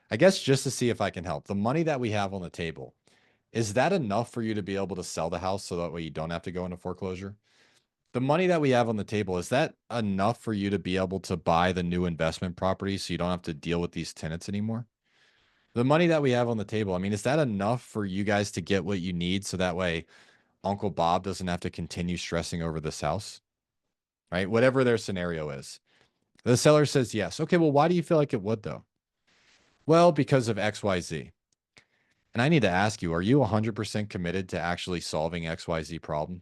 I guess just to see if I can help, the money that we have on the table, is that enough for you to be able to sell the house so that way you don't have to go into foreclosure? The money that we have on the table, is that enough for you to be able to buy the new investment property so you don't have to deal with these tenants anymore? The money that we have on the table, I mean, is that enough for you guys to get what you need so that way Uncle Bob doesn't have to continue stressing over this house, right? Whatever their scenario is. The seller says yes. Okay, well, why do you feel like it would though? Well, because of XYZ. And I need to ask you, are you 100% committed to actually solving XYZ problem?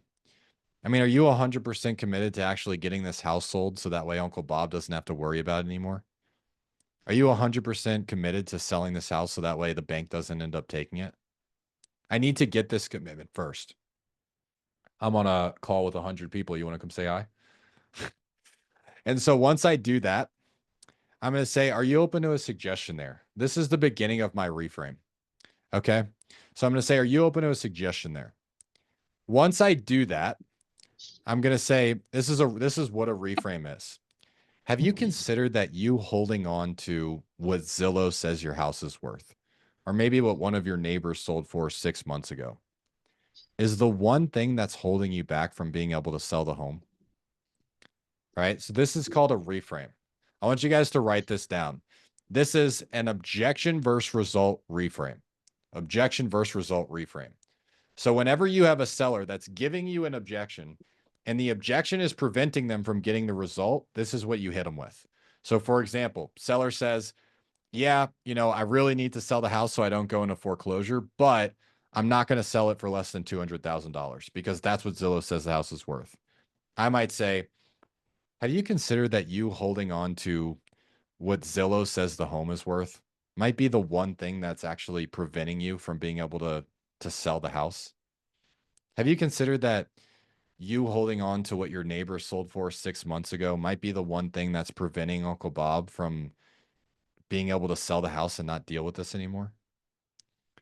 I mean, are you 100% committed to actually getting this house sold so that way Uncle Bob doesn't have to worry about it anymore? Are you 100% committed to selling this house so that way the bank doesn't end up taking it? I need to get this commitment first. I'm on a call with 100 people. You want to come say hi? And so once I do that, I'm going to say, are you open to a suggestion there? This is the beginning of my reframe. Okay. So I'm going to say, are you open to a suggestion there? Once I do that, I'm going to say, this is what a reframe is. Have you considered that you holding on to what Zillow says your house is worth, or maybe what one of your neighbors sold for 6 months ago, is the one thing that's holding you back from being able to sell the home? Right? So this is called a reframe. I want you guys to write this down. This is an objection versus result reframe. Objection versus result reframe. So whenever you have a seller that's giving you an objection and the objection is preventing them from getting the result, this is what you hit them with. So for example, seller says, yeah, I really need to sell the house so I don't go into foreclosure, but I'm not going to sell it for less than $200,000 because that's what Zillow says the house is worth. I might say, have you considered that you holding on to what Zillow says the home is worth might be the one thing that's actually preventing you from being able to sell the house? Have you considered that you holding on to what your neighbor sold for 6 months ago might be the one thing that's preventing Uncle Bob from being able to sell the house and not deal with this anymore?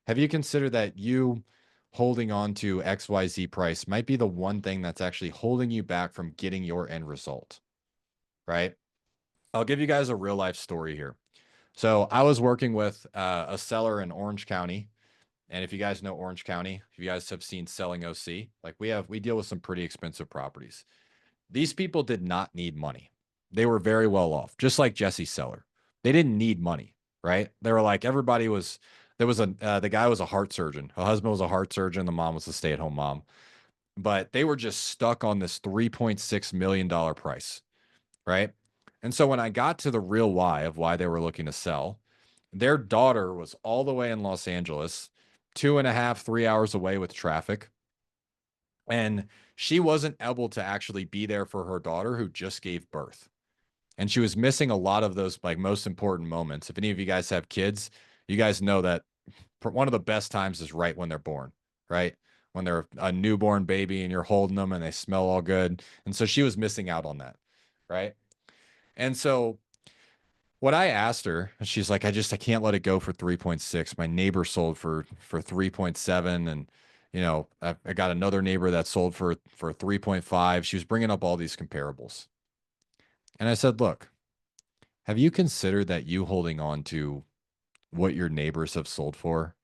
Have you considered that you holding on to XYZ price might be the one thing that's actually holding you back from getting your end result? Right? I'll give you guys a real life story here. So I was working with a seller in Orange County. And if you guys know Orange County, if you guys have seen Selling OC, like we deal with some pretty expensive properties. These people did not need money. They were very well off, just like Jesse's seller. They didn't need money, right? They were like, the guy was a heart surgeon. Her husband was a heart surgeon. The mom was a stay-at-home mom. But they were just stuck on this $3.6 million price, right? And so when I got to the real why of why they were looking to sell, their daughter was all the way in Los Angeles, 2.5, 3 hours away with traffic. And she wasn't able to actually be there for her daughter who just gave birth. And she was missing a lot of those like most important moments. If any of you guys have kids, you guys know that one of the best times is right when they're born, right? When they're a newborn baby and you're holding them and they smell all good. And so she was missing out on that, right? And so what I asked her, and she's like, I can't let it go for 3.6. My neighbor sold for 3.7. And, I got another neighbor that sold for 3.5. She was bringing up all these comparables. And I said, look, have you considered that you holding on to what your neighbors have sold for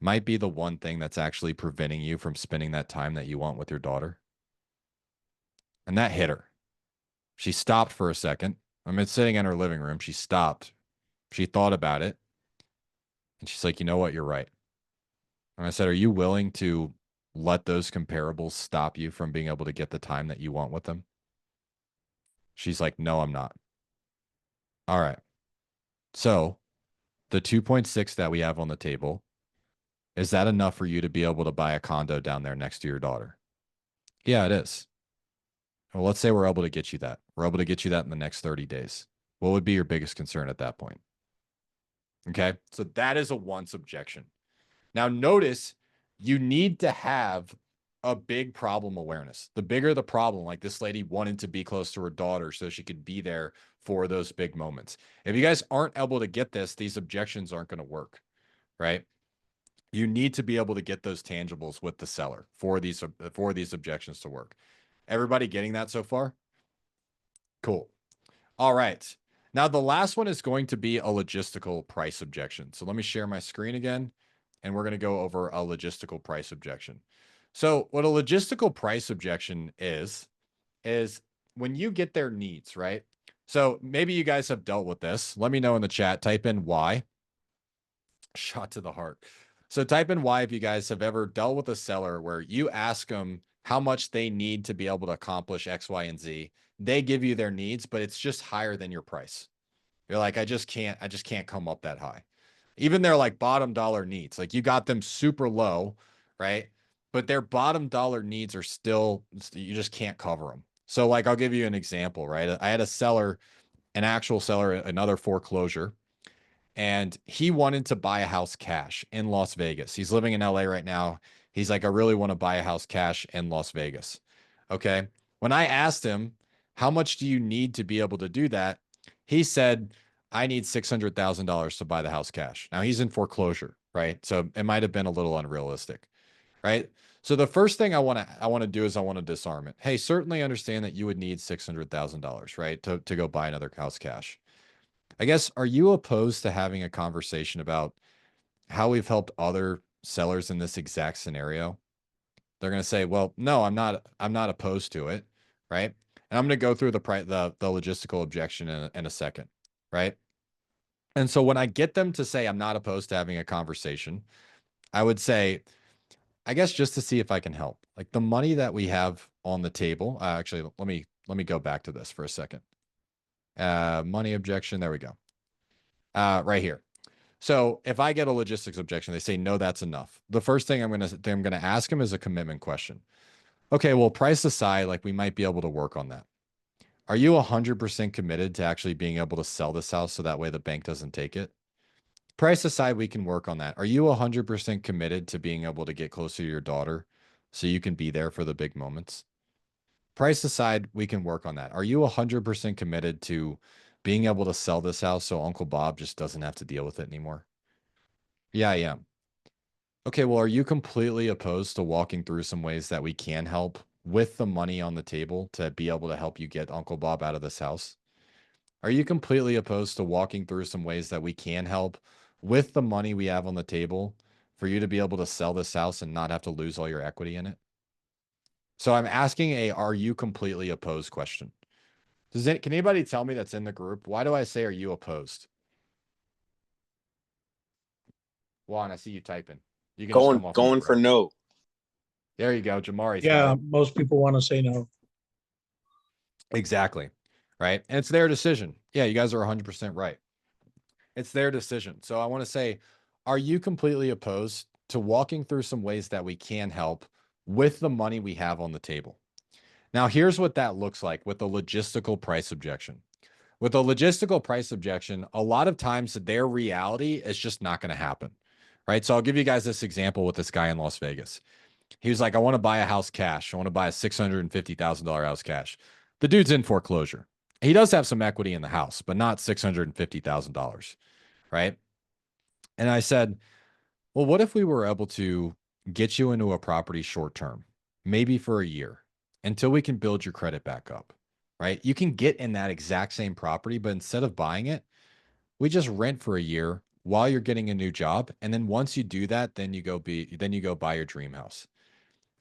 might be the one thing that's actually preventing you from spending that time that you want with your daughter? And that hit her. She stopped for a second. I mean, sitting in her living room, she stopped. She thought about it. And she's like, you know what? You're right. And I said, are you willing to let those comparables stop you from being able to get the time that you want with them? She's like, no, I'm not. All right. So the 2.6 that we have on the table, is that enough for you to be able to buy a condo down there next to your daughter? Yeah, it is. Well, let's say we're able to get you that. We're able to get you that in the next 30 days. What would be your biggest concern at that point? Okay. So that is a once objection. Now, notice you need to have a big problem awareness. The bigger the problem, like this lady wanted to be close to her daughter so she could be there for those big moments. If you guys aren't able to get this, these objections aren't going to work, right? You need to be able to get those tangibles with the seller for these objections to work. Everybody getting that so far? Cool. All right. Now, the last one is going to be a logistical price objection. So let me share my screen again, and we're going to go over a logistical price objection. So what a logistical price objection is when you get their needs, right? So maybe you guys have dealt with this. Let me know in the chat. Type in Y. Shot to the heart. So type in Y if you guys have ever dealt with a seller where you ask them how much they need to be able to accomplish X, Y, and Z. They give you their needs, but it's just higher than your price. You're like, I just can't come up that high. Even their like bottom dollar needs, like you got them super low, right? But their bottom dollar needs are still, you just can't cover them. So like, I'll give you an example, right? I had a seller, an actual seller, another foreclosure, and he wanted to buy a house cash in Las Vegas. He's living in LA right now. He's like, I really want to buy a house cash in Las Vegas. Okay. When I asked him, how much do you need to be able to do that? He said, I need $600,000 to buy the house cash. Now he's in foreclosure, right? So it might have been a little unrealistic, right? So the first thing I want to do is I want to disarm it. Hey, certainly understand that you would need $600,000, right? To go buy another house cash. I guess, are you opposed to having a conversation about how we've helped other sellers in this exact scenario? They're going to say, well, no, I'm not opposed to it. Right. And I'm going to go through the logistical objection in a second. Right. And so when I get them to say, I'm not opposed to having a conversation, I would say, I guess just to see if I can help, like the money that we have on the table. Actually, let me go back to this for a second. Money objection. There we go. Right here. So if I get a logistics objection, they say, no, that's enough. The first thing I'm going to ask them is a commitment question. Okay, well, price aside, like we might be able to work on that. Are you 100% committed to actually being able to sell this house so that way the bank doesn't take it? Price aside, we can work on that. Are you 100% committed to being able to get closer to your daughter so you can be there for the big moments? Price aside, we can work on that. Are you 100% committed to being able to sell this house so Uncle Bob just doesn't have to deal with it anymore? Yeah, I am. Okay, well, are you completely opposed to walking through some ways that we can help with the money on the table to be able to help you get Uncle Bob out of this house? Are you completely opposed to walking through some ways that we can help with the money we have on the table for you to be able to sell this house and not have to lose all your equity in it? So I'm asking are you completely opposed question. Can anybody tell me that's in the group? Why do I say, are you opposed? Juan, I see you typing. You can just come off Going mute, for bro. no. There you go. Jamari's Yeah, got it. most people want to say no. Exactly. Right. And it's their decision. Yeah, you guys are 100% right. It's their decision. So I want to say, are you completely opposed to walking through some ways that we can help with the money we have on the table? Now, here's what that looks like with a logistical price objection. With a logistical price objection, a lot of times their reality is just not going to happen. Right. So I'll give you guys this example with this guy in Las Vegas. He was like, I want to buy a house cash. I want to buy a $650,000 house cash. The dude's in foreclosure. He does have some equity in the house, but not $650,000. Right. And I said, well, what if we were able to get you into a property short term, maybe for a year, until we can build your credit back up? Right. You can get in that exact same property, but instead of buying it, we just rent for a year while you're getting a new job. And then once you do that, then you go buy your dream house.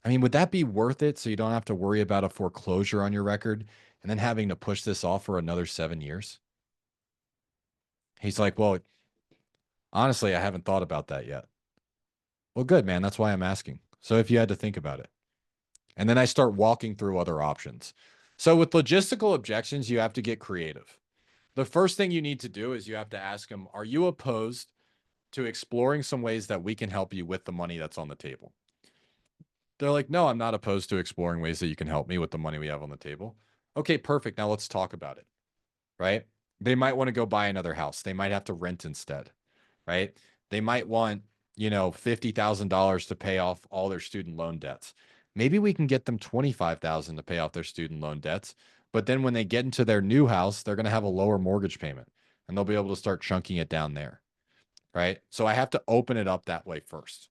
I mean, would that be worth it? So you don't have to worry about a foreclosure on your record and then having to push this off for another 7 years? He's like, well, honestly, I haven't thought about that yet. Well, good, man. That's why I'm asking. So if you had to think about it. And then I start walking through other options. So with logistical objections, you have to get creative. The first thing you need to do is you have to ask them, are you opposed to exploring some ways that we can help you with the money that's on the table? They're like, no, I'm not opposed to exploring ways that you can help me with the money we have on the table. Okay, perfect. Now let's talk about it, right? They might want to go buy another house. They might have to rent instead, right? They might want, $50,000 to pay off all their student loan debts. Maybe we can get them $25,000 to pay off their student loan debts. But then when they get into their new house, they're going to have a lower mortgage payment and they'll be able to start chunking it down there, right? So I have to open it up that way first.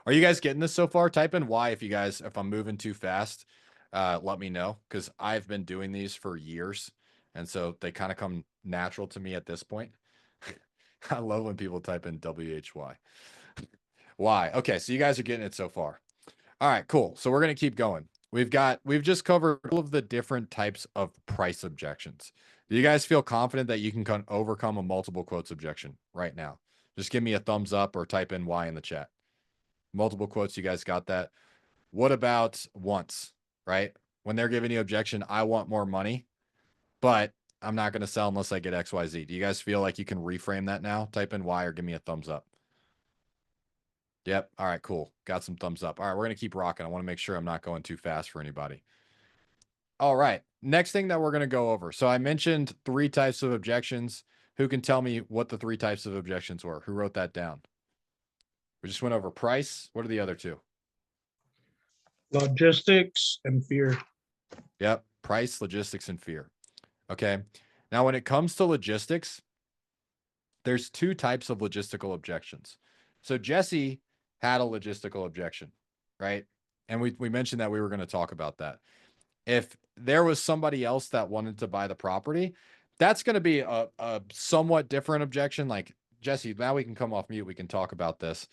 Are you guys getting this so far? Type in Y if I'm moving too fast, let me know, because I've been doing these for years. And so they kind of come natural to me at this point. I love when people type in WHY. Why? Okay, so you guys are getting it so far. All right, cool. So we're going to keep going. We've just covered all of the different types of price objections. Do you guys feel confident that you can overcome a multiple quotes objection right now? Just give me a thumbs up or type in Y in the chat. Multiple quotes, you guys got that? What about once, right? When they're giving you objection, I want more money, but I'm not going to sell unless I get XYZ. Do you guys feel like you can reframe that now? Type in Y or give me a thumbs up. Yep. All right, cool. Got some thumbs up. All right, we're going to keep rocking. I want to make sure I'm not going too fast for anybody. All right. Next thing that we're going to go over. So I mentioned 3 types of objections. Who can tell me what the 3 types of objections were? Who wrote that down? We just went over price. What are the other 2? Logistics and fear. Yep. Price, logistics, and fear. Okay. Now, when it comes to logistics, there's 2 types of logistical objections. So Jesse had a logistical objection, right? And we mentioned that we were going to talk about that. If there was somebody else that wanted to buy the property, that's going to be a somewhat different objection. Like, Jesse, now we can come off mute. We can talk about this.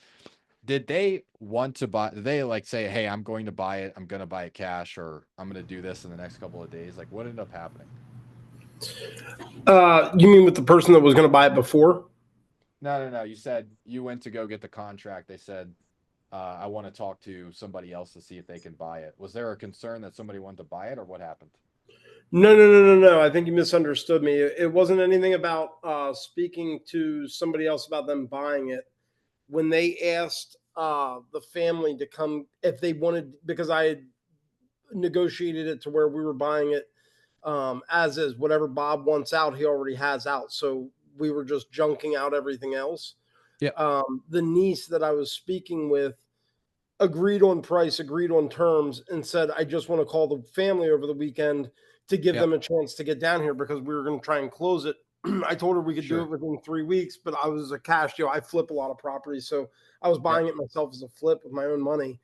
Did they want to buy? Did they like say, hey, I'm going to buy it. I'm going to buy it cash, or I'm going to do this in the next couple of days? Like, what ended up happening? You mean with the person that was going to buy it before? No. You said you went to go get the contract. They said, I want to talk to somebody else to see if they can buy it. Was there a concern that somebody wanted to buy it, or what happened? No. I think you misunderstood me. It wasn't anything about speaking to somebody else about them buying it. When they asked the family to come, if they wanted, because I had negotiated it to where we were buying it as is. Whatever Bob wants out, he already has out. So we were just junking out everything else. Yeah. The niece that I was speaking with agreed on price, agreed on terms, and said, I just want to call the family over the weekend to give them a chance to get down here because we were going to try and close it. I told her we could do it within 3 weeks, but I was a cash deal. I flip a lot of properties. So I was buying it myself as a flip with my own money.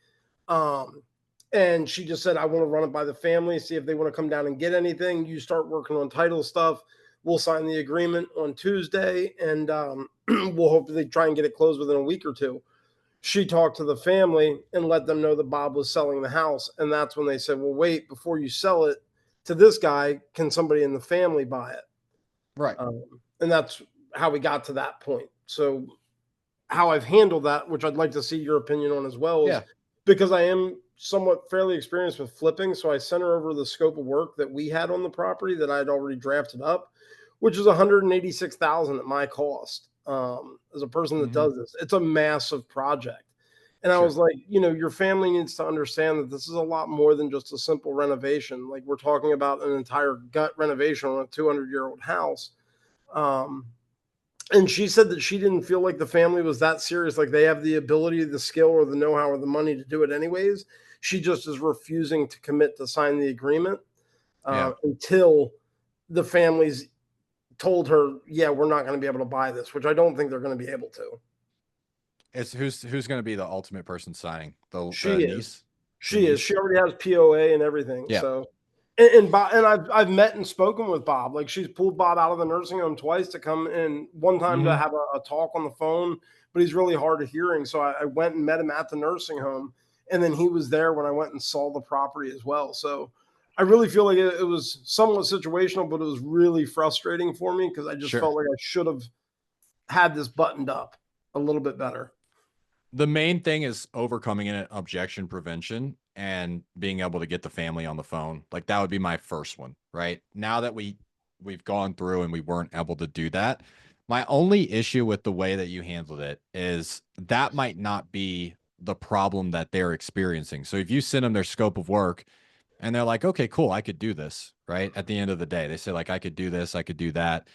And she just said, I want to run it by the family, see if they want to come down and get anything. You start working on title stuff. We'll sign the agreement on Tuesday, and we'll hopefully try and get it closed within a week or 2. She talked to the family and let them know that Bob was selling the house. And that's when they said, well, wait, before you sell it to this guy, can somebody in the family buy it? Right. And that's how we got to that point. So how I've handled that, which I'd like to see your opinion on as well, is because I am somewhat fairly experienced with flipping. So I sent her over the scope of work that we had on the property that I had already drafted up, which is $186,000 at my cost. As a person that does this, it's a massive project. And I was like, your family needs to understand that this is a lot more than just a simple renovation. Like, we're talking about an entire gut renovation on a 200-year-old house. And she said that she didn't feel like the family was that serious. Like, they have the ability, the skill, or the know-how, or the money to do it anyways. She just is refusing to commit to sign the agreement until the families told her, we're not going to be able to buy this, which I don't think they're going to be able to. It's who's going to be the ultimate person signing? She is. Niece? She is. She already has POA and everything. Yeah. So And Bob, and I've met and spoken with Bob. Like, she's pulled Bob out of the nursing home twice to come in, one time to have a talk on the phone, but he's really hard of hearing. So I went and met him at the nursing home, and then he was there when I went and saw the property as well. So I really feel like it was somewhat situational, but it was really frustrating for me because I just Sure. felt like I should have had this buttoned up a little bit better. The main thing is overcoming an objection prevention and being able to get the family on the phone. Like, that would be my first one, right? Now that we've gone through and we weren't able to do that, my only issue with the way that you handled it is that might not be the problem that they're experiencing. So if you send them their scope of work and they're like, okay, cool, I could do this, right? At the end of the day, they say, like, I could do this, I could do that.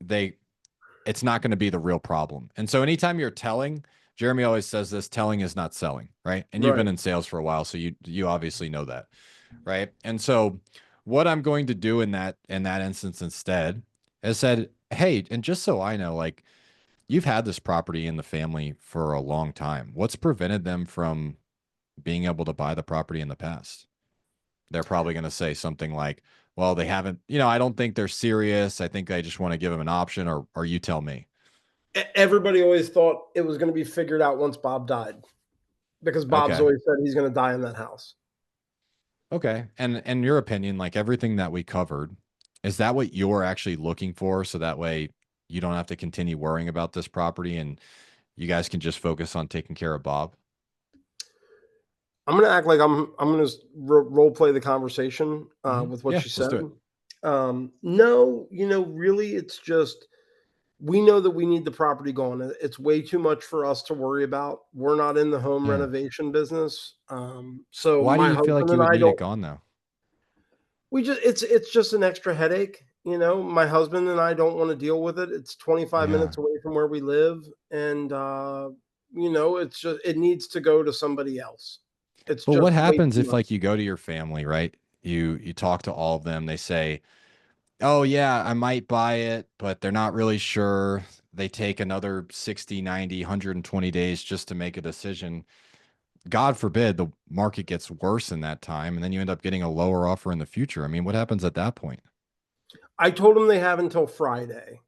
It's not going to be the real problem. And so anytime you're telling, Jeremy always says this, telling is not selling, right? And you've been in sales for a while, so you obviously know that, right? And so what I'm going to do in that instance instead is said, hey, and just so I know, like, you've had this property in the family for a long time. What's prevented them from being able to buy the property in the past? They're probably going to say something like, well, they haven't, I don't think they're serious. I think I just want to give them an option, or you tell me. Everybody always thought it was going to be figured out once Bob died, because Bob's always said he's going to die in that house. Okay. And in your opinion, like, everything that we covered, is that what you're actually looking for? So that way you don't have to continue worrying about this property and you guys can just focus on taking care of Bob? I'm going to act like I'm going to role play the conversation with what you said. No, really, it's just, we know that we need the property gone. It's way too much for us to worry about. We're not in the home renovation business. So why do you feel like you would need it gone though? It's just an extra headache. My husband and I don't want to deal with it. It's 25 minutes away from where we live. And, it's just, it needs to go to somebody else. It's But just what way happens too if, much. like, you go to your family, right? You talk to all of them. They say, oh yeah, I might buy it, but they're not really sure. They take another 60, 90, 120 days just to make a decision. God forbid the market gets worse in that time, and then you end up getting a lower offer in the future. I mean, what happens at that point? I told them they have until Friday.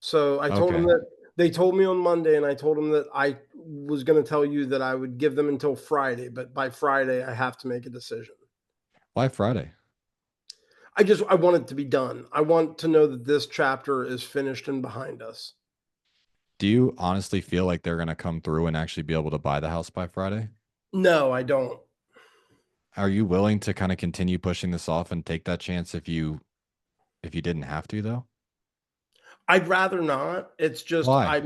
So I told them that they told me on Monday, and I told them that I was going to tell you that I would give them until Friday, but by Friday I have to make a decision. Why Friday? I want it to be done. I want to know that this chapter is finished and behind us. Do you honestly feel like they're going to come through and actually be able to buy the house by Friday? No, I don't. Are you willing to kind of continue pushing this off and take that chance if you didn't have to, though? I'd rather not. It's just, Why?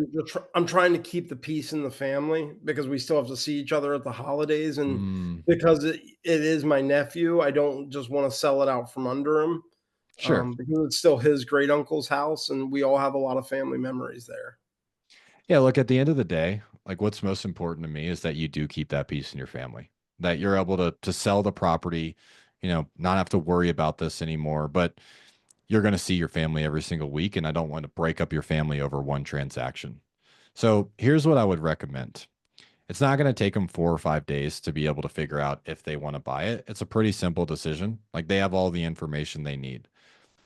I'm trying to keep the peace in the family because we still have to see each other at the holidays, and because it is my nephew, I don't just want to sell it out from under him. Sure. Because it's still his great uncle's house, and we all have a lot of family memories there. Yeah, look, at the end of the day, like, what's most important to me is that you do keep that peace in your family, that you're able to sell the property, not have to worry about this anymore. But you're going to see your family every single week, and I don't want to break up your family over one transaction. So here's what I would recommend. It's not going to take them 4 or 5 days to be able to figure out if they want to buy it. It's a pretty simple decision. Like, they have all the information they need.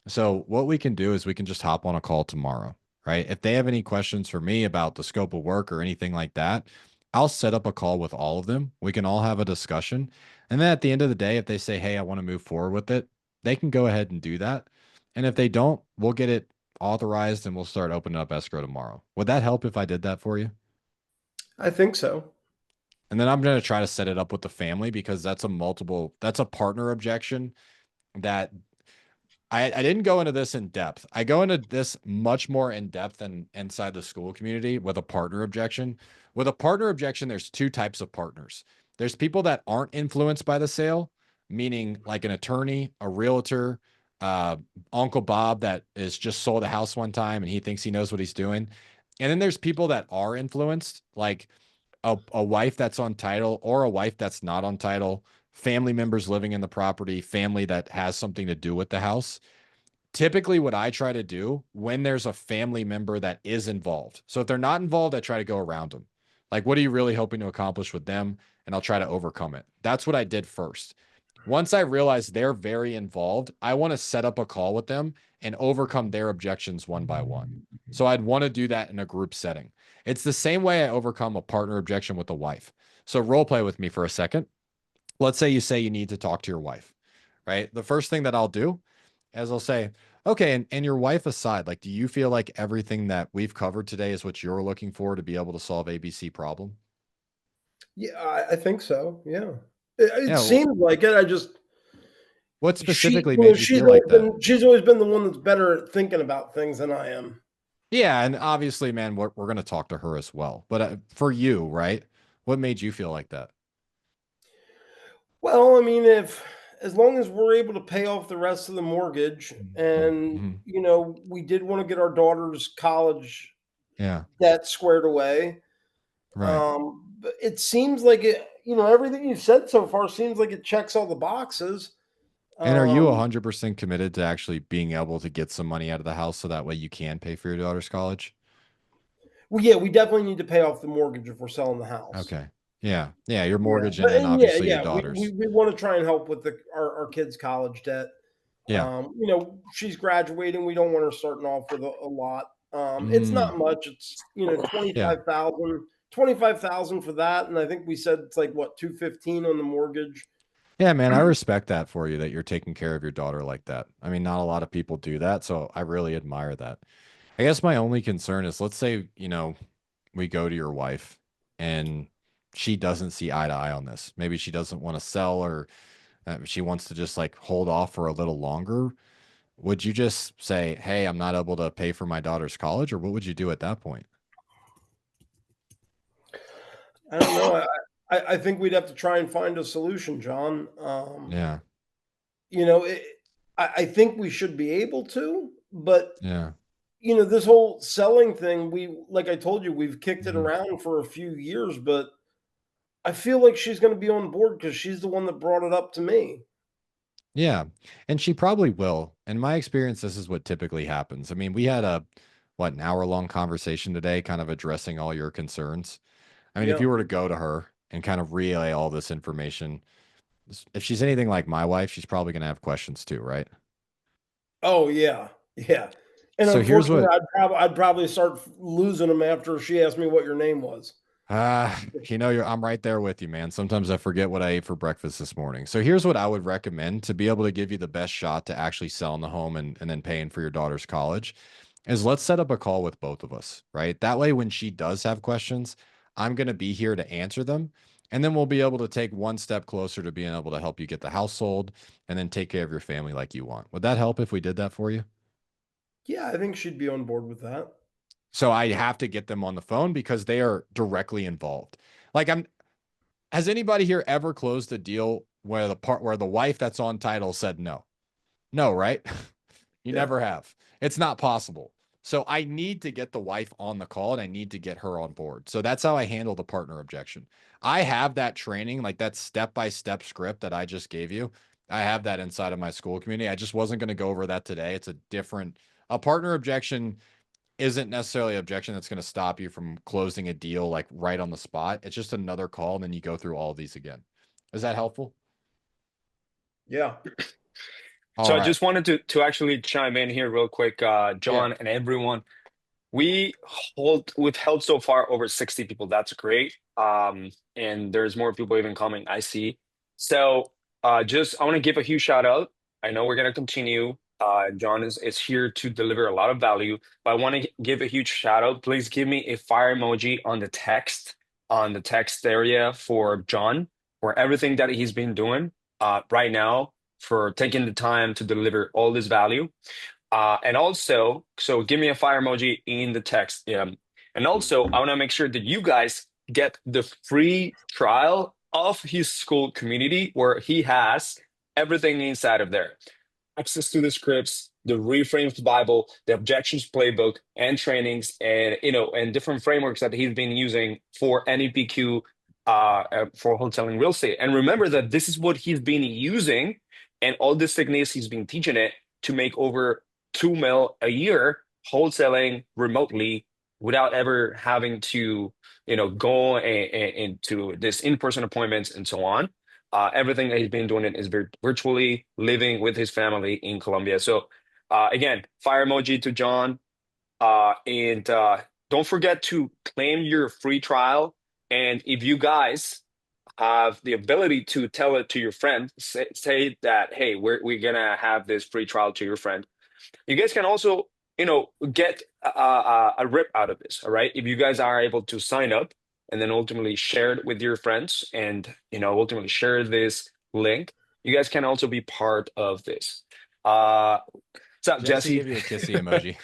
So what we can do is we can just hop on a call tomorrow, right? If they have any questions for me about the scope of work or anything like that, I'll set up a call with all of them. We can all have a discussion. And then at the end of the day, if they say, hey, I want to move forward with it, they can go ahead and do that. And if they don't, we'll get it authorized and we'll start opening up escrow tomorrow. Would that help if I did that for you? I think so. And then I'm going to try to set it up with the family, because that's a partner objection that I didn't go into this in depth. I go into this much more in depth than inside the school community with a partner objection. With a partner objection, there's 2 types of partners. There's people that aren't influenced by the sale, meaning like an attorney, a realtor, Uncle Bob that is just sold a house one time and he thinks he knows what he's doing. And then there's people that are influenced, like a wife that's on title or a wife that's not on title, family members living in the property, family that has something to do with the house. Typically what I try to do when there's a family member that is involved. So if they're not involved, I try to go around them. Like, what are you really hoping to accomplish with them? And I'll try to overcome it. That's what I did first. Once I realize they're very involved, I want to set up a call with them and overcome their objections one by one. So I'd want to do that in a group setting. It's the same way I overcome a partner objection with a wife. So role play with me for a second. Let's say you need to talk to your wife, right? The first thing that I'll do is I'll say, okay, and your wife aside, like, do you feel like everything that we've covered today is what you're looking for to be able to solve ABC problem? Yeah, I think so. Yeah. It Yeah. seems like it. I just, What she, specifically you know, made you feel like that? she's always been the one that's better at thinking about things than I am. Yeah, and obviously, man, we're going to talk to her as well. But for you, right? What made you feel like that? Well, I mean, as long as we're able to pay off the rest of the mortgage, and Mhm. you know, we did want to get our daughter's college Yeah, debt squared away. right. But it seems like it, you know, everything you've said so far seems like it checks all the boxes. And are you Um, 100% committed to actually being able to get some money out of the house so that way you can pay for your daughter's college? well, yeah, we definitely need to pay off the mortgage if we're selling the house. Okay. Yeah. Yeah, your Yeah, mortgage and but then and yeah, obviously your yeah, daughter's. we want to try and help with our kids' college debt. Yeah. You know, she's graduating. We don't want her starting off with a lot. It's Mm, not much. It's, you know, yeah. 25,000 for that. And I think we said it's like what, 215 on the mortgage. Yeah, man, I respect that for you that you're taking care of your daughter like that. I mean, not a lot of people do that, so I really admire that. I guess my only concern is let's say, we go to your wife and she doesn't see eye to eye on this. Maybe she doesn't want to sell or she wants to just like hold off for a little longer. Would you just say, "Hey, I'm not able to pay for my daughter's college," or what would you do at that point? I don't know. I think we'd have to try and find a solution, John. Yeah. You know, I think we should be able to, but Yeah. you know, this whole selling thing, like I told you, we've kicked it Mhm. around for a few years, but I feel like she's going to be on board because she's the one that brought it up to me. Yeah. And she probably will. In my experience, this is what typically happens. I mean, we had an hour long conversation today, kind of addressing all your concerns. I mean, if Yeah. you were to go to her and kind of relay all this information, if she's anything like my wife, she's probably going to have questions too, right? Oh yeah, yeah. And So here's unfortunately, what I'd probably start losing them after she asked me what your name was. I'm right there with you, man. Sometimes I forget what I ate for breakfast this morning. So here's what I would recommend to be able to give you the best shot to actually selling the home and then paying for your daughter's college is let's set up a call with both of us, right? That way, when she does have questions, I'm going to be here to answer them. And then we'll be able to take one step closer to being able to help you get the house sold and then take care of your family like you want. Would that help if we did that for you? Yeah, I think she'd be on board with that. So I have to get them on the phone because they are directly involved. Like has anybody here ever closed a deal where the wife that's on title said no? No, right? You Yeah. never have. It's not possible. So I need to get the wife on the call and I need to get her on board. So that's how I handle the partner objection. I have that training, like that step-by-step script that I just gave you. I have that inside of my school community. I just wasn't going to go over that today. It's a partner objection isn't necessarily an objection that's going to stop you from closing a deal like right on the spot. It's just another call, and then you go through all of these again. Is that helpful? Yeah. All So I right. just wanted to actually chime in here real quick, John and everyone. We've held so far over 60 people. That's great. And there's more people even coming, I see. So I want to give a huge shout out. I know we're gonna continue. John is here to deliver a lot of value, but I want to give a huge shout out. Please give me a fire emoji on the text area for John for everything that he's been doing right now, for taking the time to deliver all this value. And also, so give me a fire emoji in the text. And also, I want to make sure that you guys get the free trial of his school community where he has everything inside of there. Access to the scripts, the reframed Bible, the objections playbook, and trainings, and and different frameworks that he's been using for NEPQ for wholesaling real estate. And remember that this is what he's been using, and all these techniques he's been teaching it to make over 2 mil a year wholesaling remotely without ever having to go into this in-person appointments and so on. Everything that he's been doing is virtually living with his family in Colombia. So again, fire emoji to John. And don't forget to claim your free trial. And if you guys have the ability to tell it to your friend, say that, hey, we're gonna have this free trial to your friend. You guys can also, get a rip out of this. All right, if you guys are able to sign up and then ultimately share it with your friends, and ultimately share this link, you guys can also be part of this. What's up, Jesse Jesse? give you a kissy emoji.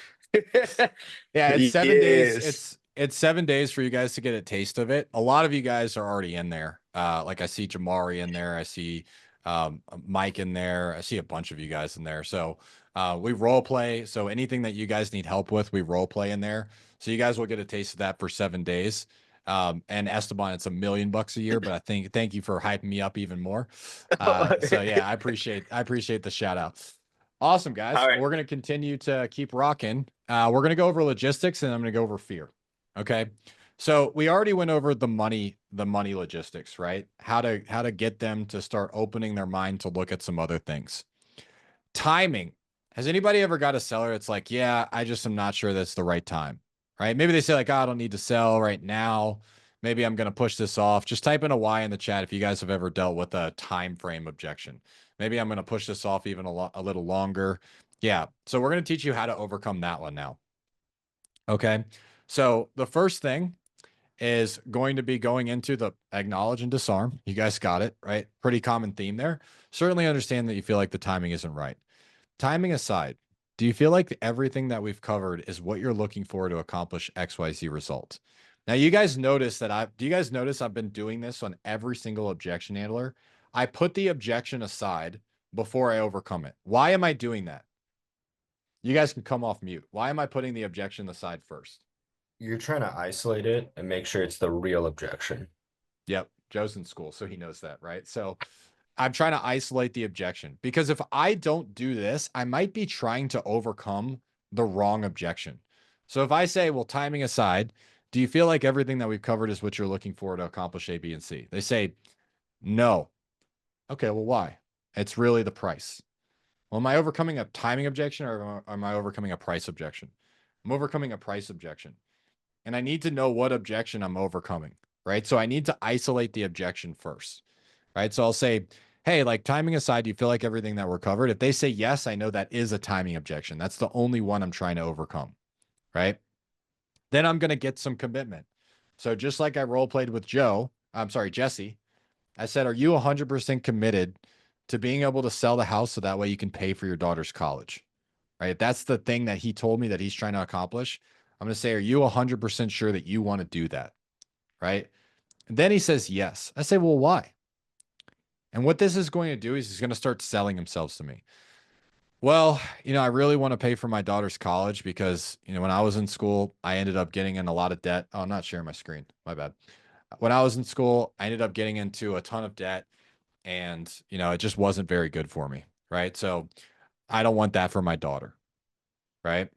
Yeah, it's 7 days. It's 7 days for you guys to get a taste of it. A lot of you guys are already in there. Like I see Jamari in there. I see Mike in there. I see a bunch of you guys in there. So we role play. So anything that you guys need help with, we role play in there. So you guys will get a taste of that for 7 days. And Esteban, it's $1 million a year, but thank you for hyping me up even more. So yeah, I appreciate the shout out. Awesome, guys. All right. We're going to continue to keep rocking. We're going to go over logistics, and I'm going to go over fear. Okay. So we already went over the money logistics, right? How to get them to start opening their mind to look at some other things. Timing. Has anybody ever got a seller that's like, yeah, I just am not sure that's the right time, right? Maybe they say like, oh, I don't need to sell right now. Maybe I'm going to push this off. Just type in a Y in the chat if you guys have ever dealt with a time frame objection. Maybe I'm going to push this off even a little longer. Yeah. So we're going to teach you how to overcome that one now. Okay. So the first thing is going to be going into the acknowledge and disarm. You guys got it, right? Pretty common theme there. Certainly understand that you feel like the timing isn't right. Timing aside, do you feel like everything that we've covered is what you're looking for to accomplish XYZ result? Now, you guys notice that do you guys notice I've been doing this on every single objection handler? I put the objection aside before I overcome it. Why am I doing that? You guys can come off mute. Why am I putting the objection aside first? You're trying to isolate it and make sure it's the real objection. Yep. Joe's in school, so he knows that, right? So I'm trying to isolate the objection, because if I don't do this, I might be trying to overcome the wrong objection. So if I say, well, timing aside, do you feel like everything that we've covered is what you're looking for to accomplish A, B, and C? They say, no. Okay, well, why? It's really the price. Well, am I overcoming a timing objection, or am I overcoming a price objection? I'm overcoming a price objection. And I need to know what objection I'm overcoming, right? So I need to isolate the objection first, right? So I'll say, hey, like timing aside, do you feel like everything that we're covered? If they say yes, I know that is a timing objection. That's the only one I'm trying to overcome, right? Then I'm going to get some commitment. So just like I role played with Jesse, I said, are you 100% committed to being able to sell the house so that way you can pay for your daughter's college, right? That's the thing that he told me that he's trying to accomplish. I'm going to say, are you 100% sure that you want to do that, right? And then he says yes. I say, well, why? And what this is going to do is he's going to start selling himself to me. Well, I really want to pay for my daughter's college because, when I was in school, I ended up getting in a lot of debt. Oh, I'm not sharing my screen. My bad. When I was in school, I ended up getting into a ton of debt, and, it just wasn't very good for me, right? So I don't want that for my daughter, right?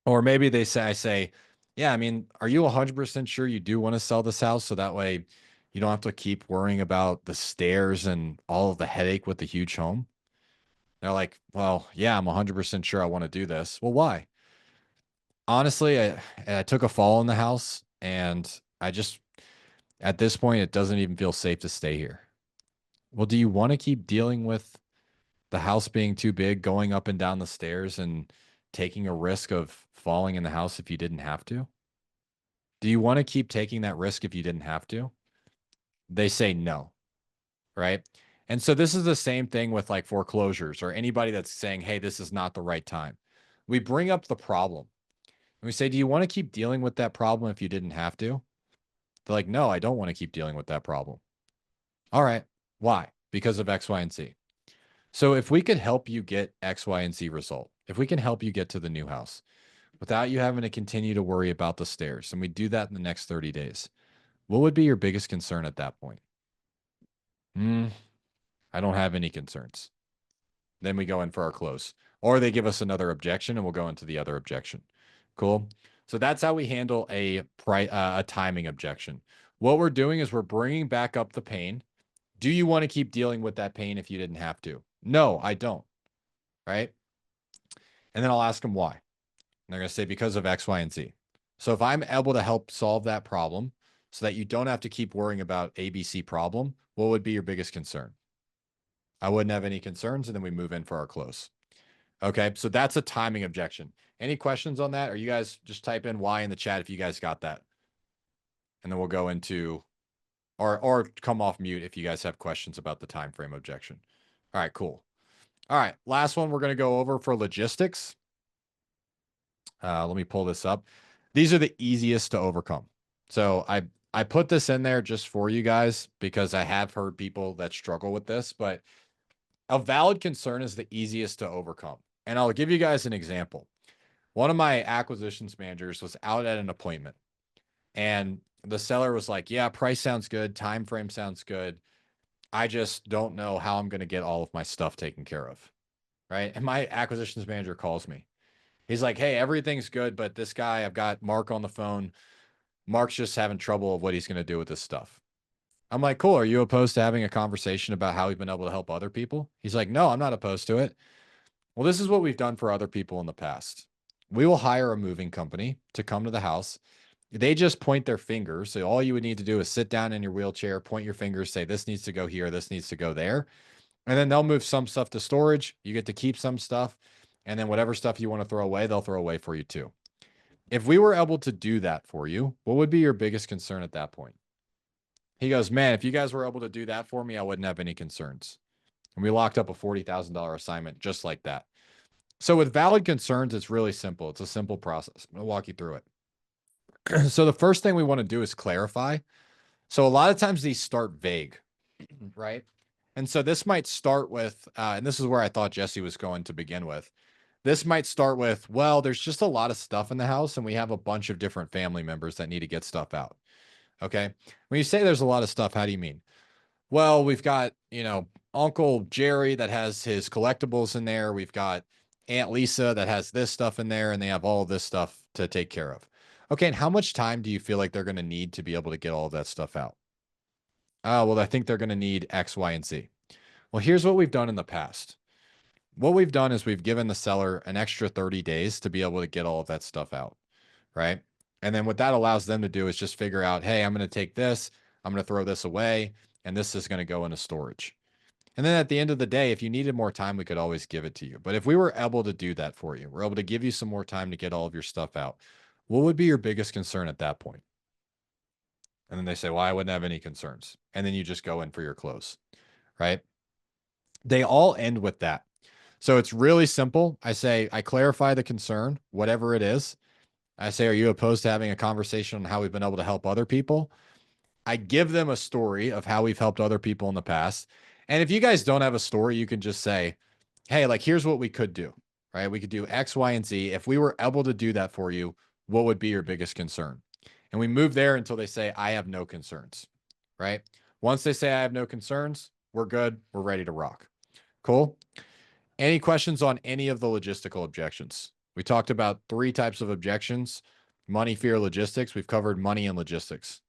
Or maybe I say, yeah, are you 100% sure you do want to sell this house so that way you don't have to keep worrying about the stairs and all of the headache with the huge home? They're like, well, yeah, I'm 100% sure I want to do this. Well, why? Honestly, I took a fall in the house, and at this point, it doesn't even feel safe to stay here. Well, do you want to keep dealing with the house being too big, going up and down the stairs, and taking a risk of falling in the house if you didn't have to? Do you want to keep taking that risk if you didn't have to? They say no, right? And so this is the same thing with like foreclosures or anybody that's saying, hey, this is not the right time. We bring up the problem and we say, do you want to keep dealing with that problem if you didn't have to? They're like, no, I don't want to keep dealing with that problem. All right. Why? Because of X, Y, and Z. So if we could help you get X, Y, and Z result, if we can help you get to the new house without you having to continue to worry about the stairs, and we do that in the next 30 days, what would be your biggest concern at that point? I don't have any concerns. Then we go in for our close. Or they give us another objection and we'll go into the other objection. Cool. So that's how we handle a timing objection. What we're doing is we're bringing back up the pain, Do you want to keep dealing with that pain if you didn't have to? No, I don't. Right? And then I'll ask them why. And they're going to say because of X, Y, and Z. So if I'm able to help solve that problem so that you don't have to keep worrying about ABC problem, what would be your biggest concern? I wouldn't have any concerns, and then we move in for our close. Okay, so that's a timing objection. Any questions on that? Or you guys just type in Y in the chat if you guys got that. And then we'll go into, or come off mute if you guys have questions about the time frame objection. All right, cool. All right, last one we're going to go over for logistics. Let me pull this up. These are the easiest to overcome. So I put this in there just for you guys because I have heard people that struggle with this, but a valid concern is the easiest to overcome. And I'll give you guys an example. One of my acquisitions managers was out at an appointment and the seller was like, yeah, price sounds good. Time frame sounds good. I just don't know how I'm going to get all of my stuff taken care of. Right. And my acquisitions manager calls me. He's like, hey, everything's good, but this guy, I've got Mark on the phone. Mark's just having trouble of what he's going to do with this stuff. I'm like, cool. Are you opposed to having a conversation about how we've been able to help other people? He's like, no, I'm not opposed to it. Well, this is what we've done for other people in the past. We will hire a moving company to come to the house. They just point their fingers. So all you would need to do is sit down in your wheelchair, point your fingers, say, this needs to go here, this needs to go there. And then they'll move some stuff to storage. You get to keep some stuff. And then whatever stuff you want to throw away, they'll throw away for you too. If we were able to do that for you, what would be your biggest concern at that point? He goes, man, if you guys were able to do that for me, I wouldn't have any concerns. And we locked up a $40,000 assignment just like that. So with valid concerns, it's really simple. It's a simple process. I'm going to walk you through it. So the first thing we want to do is clarify. So a lot of times these start vague, right? And so this might start with, and this is where I thought Jesse was going to begin with. This might start with, well, there's just a lot of stuff in the house and we have a bunch of different family members that need to get stuff out. Okay. When you say there's a lot of stuff, how do you mean? Well, we've got, Uncle Jerry that has his collectibles in there. We've got Aunt Lisa that has this stuff in there and they have all this stuff to take care of. Okay. And how much time do you feel like they're going to need to be able to get all of that stuff out? Well, I think they're going to need X, Y, and Z. Well, here's what we've done in the past. What we've done is we've given the seller an extra 30 days to be able to get all of that stuff out, right? And then what that allows them to do is just figure out, hey, I'm going to take this, I'm going to throw this away, and this is going to go into storage. And then at the end of the day, if you needed more time, we could always give it to you. But if we were able to do that for you, we're able to give you some more time to get all of your stuff out, what would be your biggest concern at that point? And then they say, well, I wouldn't have any concerns. And then you just go in for your close, right? They all end with that. So it's really simple. I say, I clarify the concern, whatever it is. I say, are you opposed to having a conversation on how we've been able to help other people? I give them a story of how we've helped other people in the past. And if you guys don't have a story, you can just say, hey, like, here's what we could do, right? We could do X, Y, and Z. If we were able to do that for you, what would be your biggest concern? And we move there until they say, I have no concerns, right? Once they say, I have no concerns, we're good. We're ready to rock. Cool. Any questions on any of the logistical objections? We talked about 3 types of objections: money, fear, logistics. We've covered money and logistics.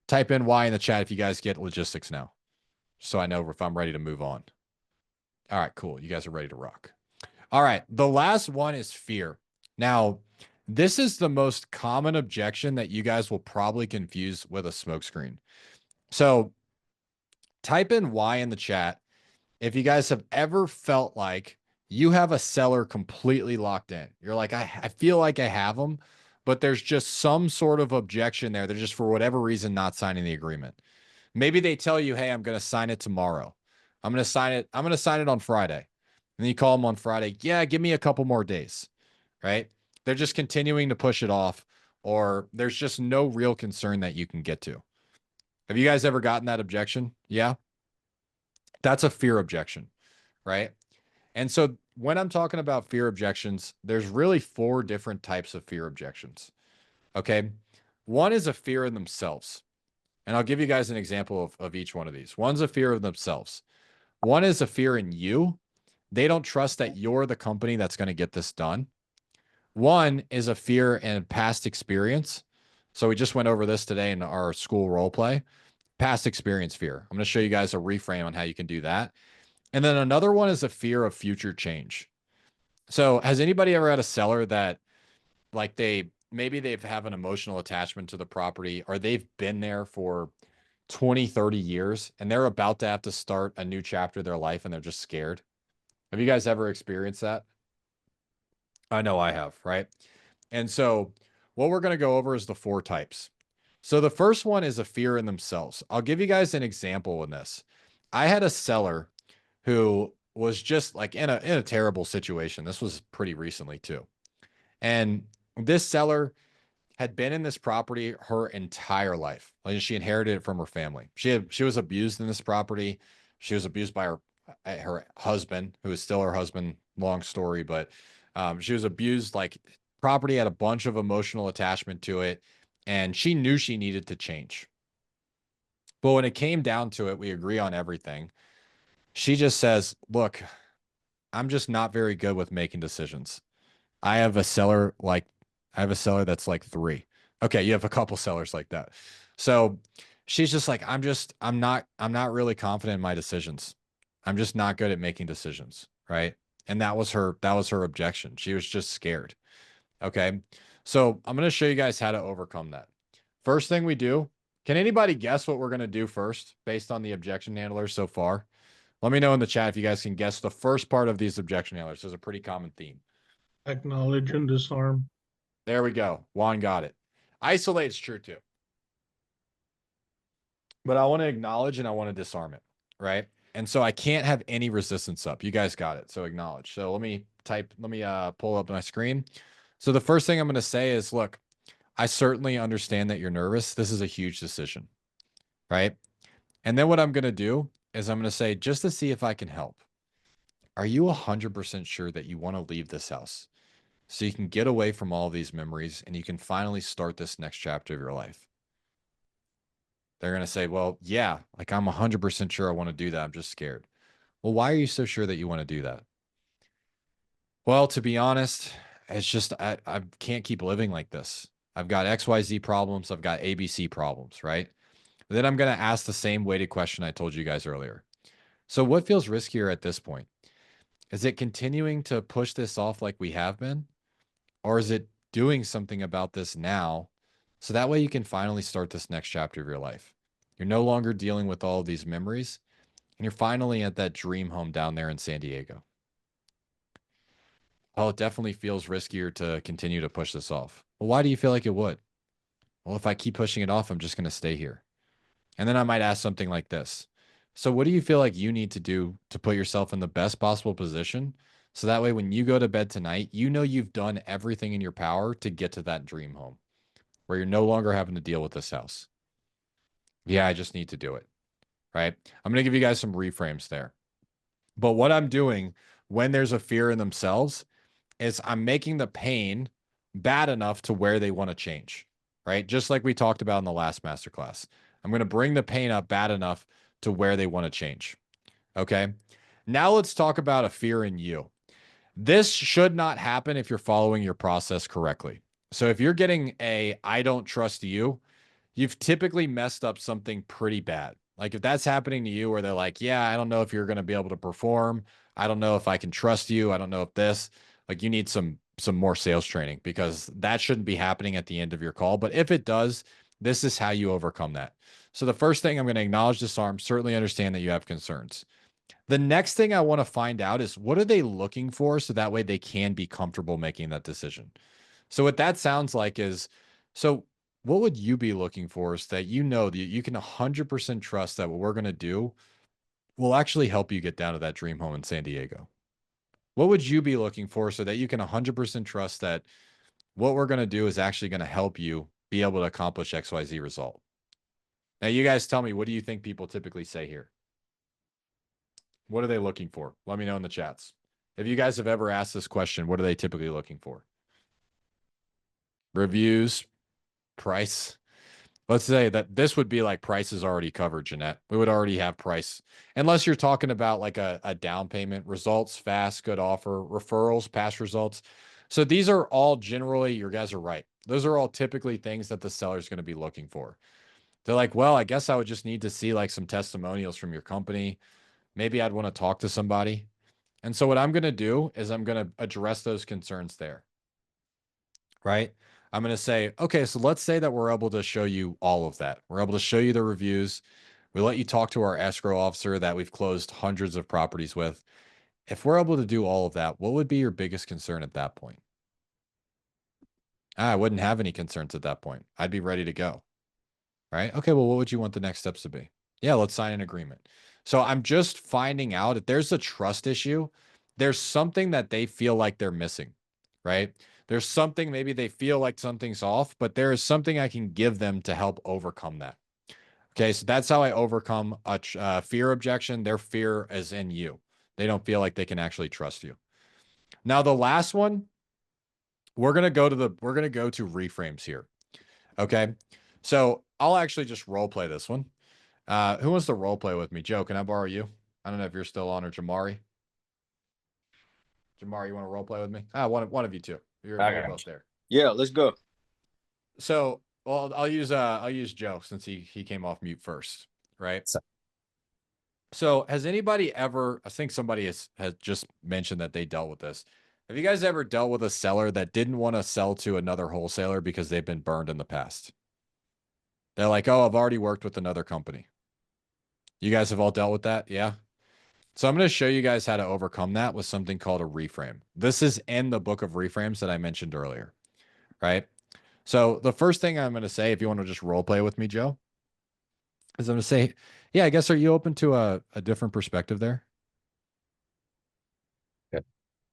Type in Y in the chat if you guys get logistics now, so I know if I'm ready to move on. All right, cool. You guys are ready to rock. All right. The last one is fear. Now, this is the most common objection that you guys will probably confuse with a smokescreen. So type in Y in the chat if you guys have ever felt like you have a seller completely locked in. You're like, I feel like I have them, but there's just some sort of objection there. They're just, for whatever reason, not signing the agreement. Maybe they tell you, hey, I'm going to sign it tomorrow. I'm going to sign it on Friday. And then you call them on Friday. Yeah, give me a couple more days, right? They're just continuing to push it off, or there's just no real concern that you can get to. Have you guys ever gotten that objection? Yeah. That's a fear objection, right? And so when I'm talking about fear objections, there's really 4 different types of fear objections. Okay. One is a fear in themselves. And I'll give you guys an example of each one of these. One's a fear of themselves. One is a fear in you. They don't trust that you're the company that's going to get this done. One is a fear in past experience. So we just went over this today in our school role play. past experience fear. I'm going to show you guys a reframe on how you can do that. And then another one is a fear of future change. So has anybody ever had a seller that like maybe they have an emotional attachment to the property, or they've been there for 20, 30 years and they're about to have to start a new chapter of their life and they're just scared? Have you guys ever experienced that? I know I have, right? And so what we're going to go over is the 4 types. So the first one is a fear in themselves. I'll give you guys an example in this. I had a seller who was just like in a terrible situation. This was pretty recently too. And this seller had been in this property her entire life. Like, she inherited it from her family. She was abused in this property. She was abused by her husband, who is still her husband. Long story, but she was abused. Like, property had a bunch of emotional attachment to it, and she knew she needed to change. But when it came down to it, we agree on everything. She just says, "Look, I'm just not very good with making decisions. I have a seller that's like 3." Okay, you have a couple sellers like that. So she's just like, I'm not really confident in my decisions. I'm just not good at making decisions, right? And that was her objection. She was just scared. Okay. So I'm going to show you guys how to overcome that. First thing we do, can anybody guess what we're going to do first based on the objection handlers so far? Let me know in the chat if you guys can guess the first part of these objection handlers. There's a pretty common theme. Acknowledge and disarm. There we go. Juan got it. Isolate's true too. But I want to acknowledge and I want to disarm it, right? And so I can't have any resistance up. You guys got it. So acknowledge. So let me pull up my screen. So the first thing I'm going to say is, look, I certainly understand that you're nervous. This is a huge decision, right? And then what I'm going to do is I'm going to say, just to see if I can help, are you 100% sure that you want to leave this house so you can get away from all these memories and you can finally start this next chapter of your life? They're going to say, well, yeah, like I'm 100% sure I want to do that. I'm just scared. Well, why are you so sure that you want to do that? Well, to be honest, it's just, I can't keep living like this. I've got XYZ problems. I've got ABC problems, right? Then I'm going to ask the same weighted question I told you guys earlier. So what feels riskier at this point? Is it continuing to push this off like we have been? Or is it doing something about this now so that way you can finally start this next chapter of your life? You're no longer dealing with all of these memories, and you're finally at that dream home down there in San Diego. Well, it definitely feels riskier to continue to push this off. Well, why do you feel like it would? Well, if I keep pushing it off, I'm just going to stay here. And then I might ask something like this. So what do you feel like you need to do to put yourself in the best possible position? So that way, when you go to bed tonight, you know you've done everything in your power to get to that dream home where you're no longer having to deal with this house. Yeah, I just need to do it, right? I'm going to give you guys some reframes there. But what I'm doing when there's a fear in themselves is I'm making the pain bad enough to where they want to change, right? Just like we talked about in the last masterclass. I'm going to bring the pain up bad enough to where they want to change. Okay. Now let's talk about a fear in you. This should not happen if you're following your process correctly. So if you're getting I don't trust you, you've typically messed up something pretty bad. Like if that's happening to you where they're like, yeah, I don't know if you're going to be able to perform. I don't know if I can trust you. I don't know if this, like you need some more sales training because that shouldn't be happening at the end of your call. But if it does, this is how you overcome that. So the first thing I'm going to acknowledge disarm, certainly understand that you have concerns. The next thing I want to find out is what are they looking for so that way they can be comfortable making that decision. So what that sounds like is, so what would you be looking for is that you know that you can 100% trust that what we're going to do will actually help you get down to that dream home in San Diego? What would you be looking for so that you can 100% trust that what we're going to do is actually going to help you be able to accomplish XYZ result? Now, you guys tell me, what do you think people typically say here? What are they looking for? Let me know in the chats. If you guys have ever asked this question, what are they typically looking for? Reviews, price. Let's say that this would be like price is already covered, Jeanette. We would already have price. Unless you're talking about like a down payment, results, fast, good offer, referrals, past results. So these are all generally, your guys are right. Those are all typically things that the seller is going to be looking for. They're like, well, I guess I would just need to see like some testimonials from your company. Maybe I'd want to talk to somebody. And so what I'm going to do is I'm going to address those concerns there. Right? I'm going to say, okay, so let's say that we're able to show you all of that. We're able to show you the reviews. We let you talk to our escrow officer that we've closed hundreds of properties with. If we're able to do all of that, what would be your biggest concern at that point? I wouldn't have any concerns at that point. I'd be ready to go. Right? Okay, well, what would you want the next steps to be? Yeah, let's sign an agreement. So I'm just finding out if there's a trust issue, there's something that they feel like they're missing, right? There's something, maybe they feel like something's off, but there is something I can give them to help overcome that. Okay, so that's how I overcome a fear objection. Their fear is in you. They don't feel like they can actually trust you. Now, the last one, we're gonna go to reframes here. Okay, so I'll actually just role play this one. Who wants to role play with me? Joe, can I borrow you? I don't know if you're still on, or Jamari. Jamari, you want to role play with me? One of you two. You're both there. Yeah, let's go. So, well, I'll use Joe since he came off mute first, right? So, has anybody ever? I think somebody has just mentioned that they dealt with this. Have you guys ever dealt with a seller that didn't want to sell to another wholesaler because they've been burned in the past? They're like, oh, I've already worked with another company. You guys have all dealt with that? Yeah. So I'm going to show you guys how to overcome that with something called a reframe. This is in the book of reframes that I mentioned earlier, right? So the first thing I'm going to say, if you want to just role play with me, Joe, is I'm going to say, yeah, I guess, are you open to a different perspective there?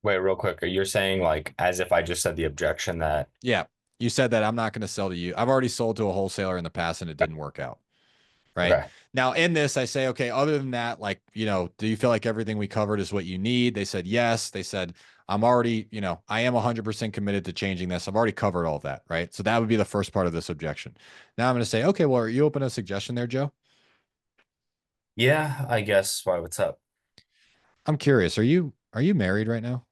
Wait, real quick. Are you saying like as if I just said the objection that? Yeah. You said that I'm not going to sell to you. I've already sold to a wholesaler in the past and it didn't work out. Right. Okay. Now in this, I say, okay, other than that, like, do you feel like everything we covered is what you need? They said, yes. They said, I'm already, I am 100% committed to changing this. I've already covered all that. Right. So that would be the first part of this objection. Now I'm going to say, okay, well, are you open to a suggestion there, Joe? Yeah, I guess. Why? What's up? I'm curious. Are you married right now?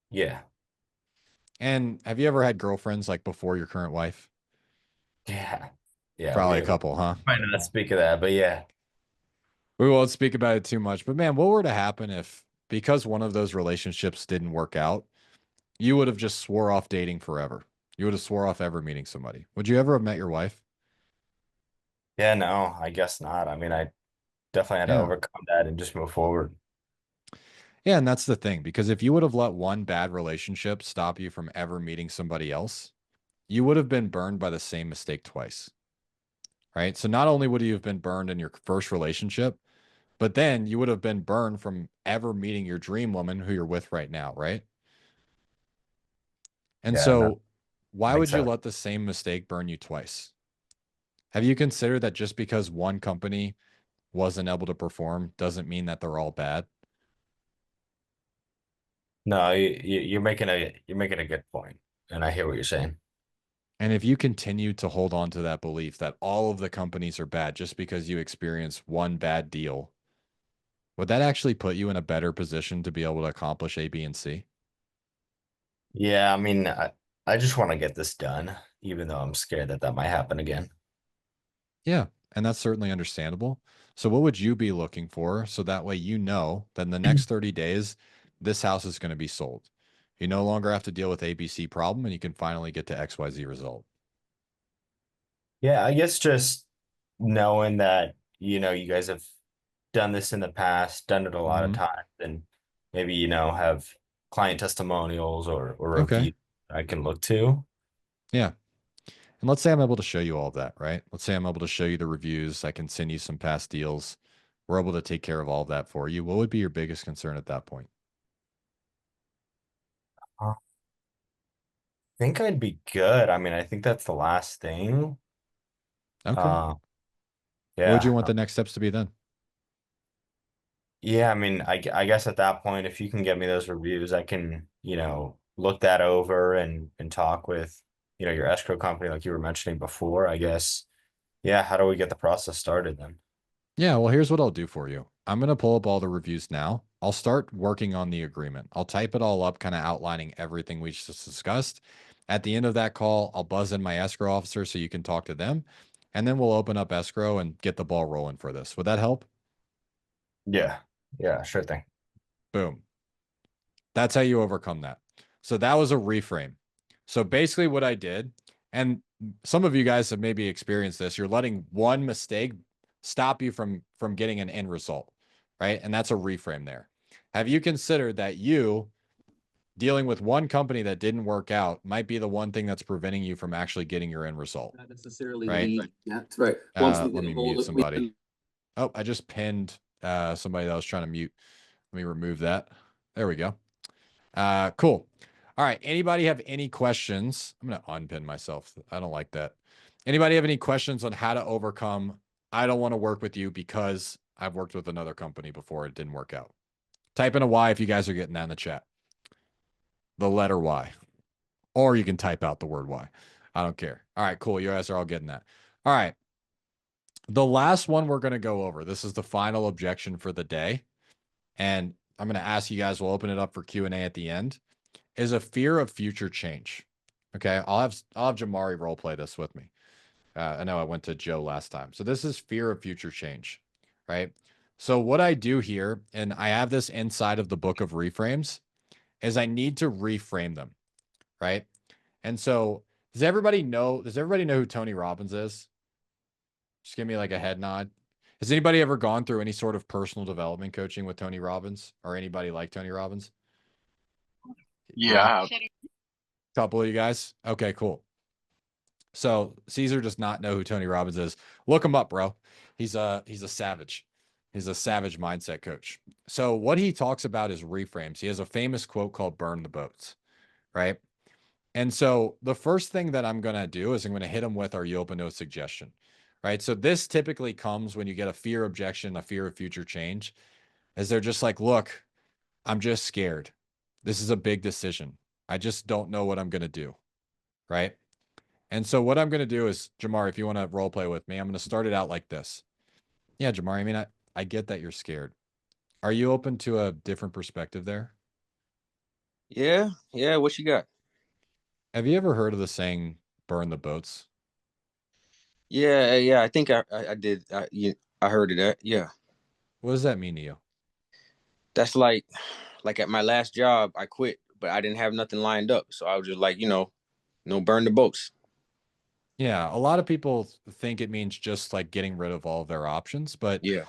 Yeah. And have you ever had girlfriends like before your current wife? Yeah. Yeah. Probably a couple, huh? Might not speak of that, but yeah. We won't speak about it too much, but man, what were to happen if, because one of those relationships didn't work out, you would have just swore off dating forever? You would have swore off ever meeting somebody. Would you ever have met your wife? Yeah, no, I guess not. I mean, I definitely had to Yeah. overcome that and just move forward. Yeah, and that's the thing, because if you would have let one bad relationship stop you from ever meeting somebody else, you would have been burned by the same mistake twice. Right? So not only would you have been burned in your first relationship, but then you would have been burned from ever meeting your dream woman who you're with right now, right? And Yeah, so why makes would you sense. let the same mistake burn you twice? Have you considered that just because one company wasn't able to perform doesn't mean that they're all bad? No, you're making a good point, and I hear what you're saying. And if you continue to hold on to that belief that all of the companies are bad just because you experience one bad deal, would that actually put you in a better position to be able to accomplish A, B, and C? Yeah, I mean, I just want to get this done, even though I'm scared that that might happen again. Yeah, and that's certainly understandable. So what would you be looking for so that way you know that in the next 30 days, this house is going to be sold? You no longer have to deal with ABC problem and you can finally get to XYZ result. Yeah, I guess just knowing that, you guys have done this in the past, done it a lot of Mhm. times, and maybe, have client testimonials or Okay. reviews I can look to. Yeah. And let's say I'm able to show you all of that, right? Let's say I'm able to show you the reviews. I can send you some past deals. We're able to take care of all of that for you. What would be your biggest concern at that point? I think I'd be good. I mean, I think that's the last thing. Okay. Uh, What would you yeah. want the next steps to be then? Yeah, I mean, I guess at that point, if you can get me those reviews, I can, look that over and talk with, your escrow company like you were mentioning before, I guess. Yeah, how do we get the process started then? Yeah, well, here's what I'll do for you. I'm going to pull up all the reviews now. I'll start working on the agreement. I'll type it all up, kind of outlining everything we just discussed. At the end of that call, I'll buzz in my escrow officer so you can talk to them. and then we'll open up escrow and get the ball rolling for this. Would that help? Yeah. Yeah, sure thing. Boom. That's how you overcome that. So that was a reframe. So basically what I did, and some of you guys have maybe experienced this, you're letting one mistake stop you from getting an end result, right? And that's a reframe there. Have you considered that you dealing with one company that didn't work out might be the one thing that's preventing you from actually getting your end result? Not necessarily Right. lead. That's right. Once we Let get me a hold mute of somebody. Oh, I just pinned somebody that was trying to mute. Let me remove that. There we go. Cool. All right. Anybody have any questions? I'm going to unpin myself. I don't like that. Anybody have any questions on how to overcome, I don't want to work with you because I've worked with another company before. It didn't work out. Type in a Y if you guys are getting that in the chat. The letter Y. Or you can type out the word Y. I don't care. All right, cool. You guys are all getting that. All right. The last one we're going to go over. This is the final objection for the day. And I'm going to ask you guys, we'll open it up for Q&A at the end, is a fear of future change. Okay. I'll have Jamari role play this with me. I know I went to Joe last time. So this is fear of future change, right? So what I do here, and I have this inside of the book of reframes, is I need to reframe them, right? And so does everybody know who Tony Robbins is? Just give me like a head nod. Has anybody ever gone through any sort of personal development coaching with Tony Robbins or anybody like Tony Robbins? Yeah. Couple of you guys? Okay, cool. So Caesar does not know who Tony Robbins is. Look him up, bro. He's a savage. He's a savage mindset coach. So what he talks about is reframes. He has a famous quote called burn the boats, right? And so the first thing that I'm going to do is I'm going to hit him with, are you open to a suggestion? Right? So this typically comes when you get a fear objection, a fear of future change, is they're just like, look, I'm just scared. This is a big decision. I just don't know what I'm going to do. Right? And so what I'm going to do is, Jamar, if you want to role play with me, I'm going to start it out like this. Yeah, Jamar, I mean, I get that you're scared. Are you open to a different perspective there? Yeah. Yeah. What you got? Have you ever heard of the saying, burn the boats? Yeah. Yeah. I think I did. I heard of that. Yeah. What does that mean to you? That's like at my last job, I quit, but I didn't have nothing lined up. So I was just like, burn the boats. Yeah, a lot of people think it means just like getting rid of all of their options, but Yeah.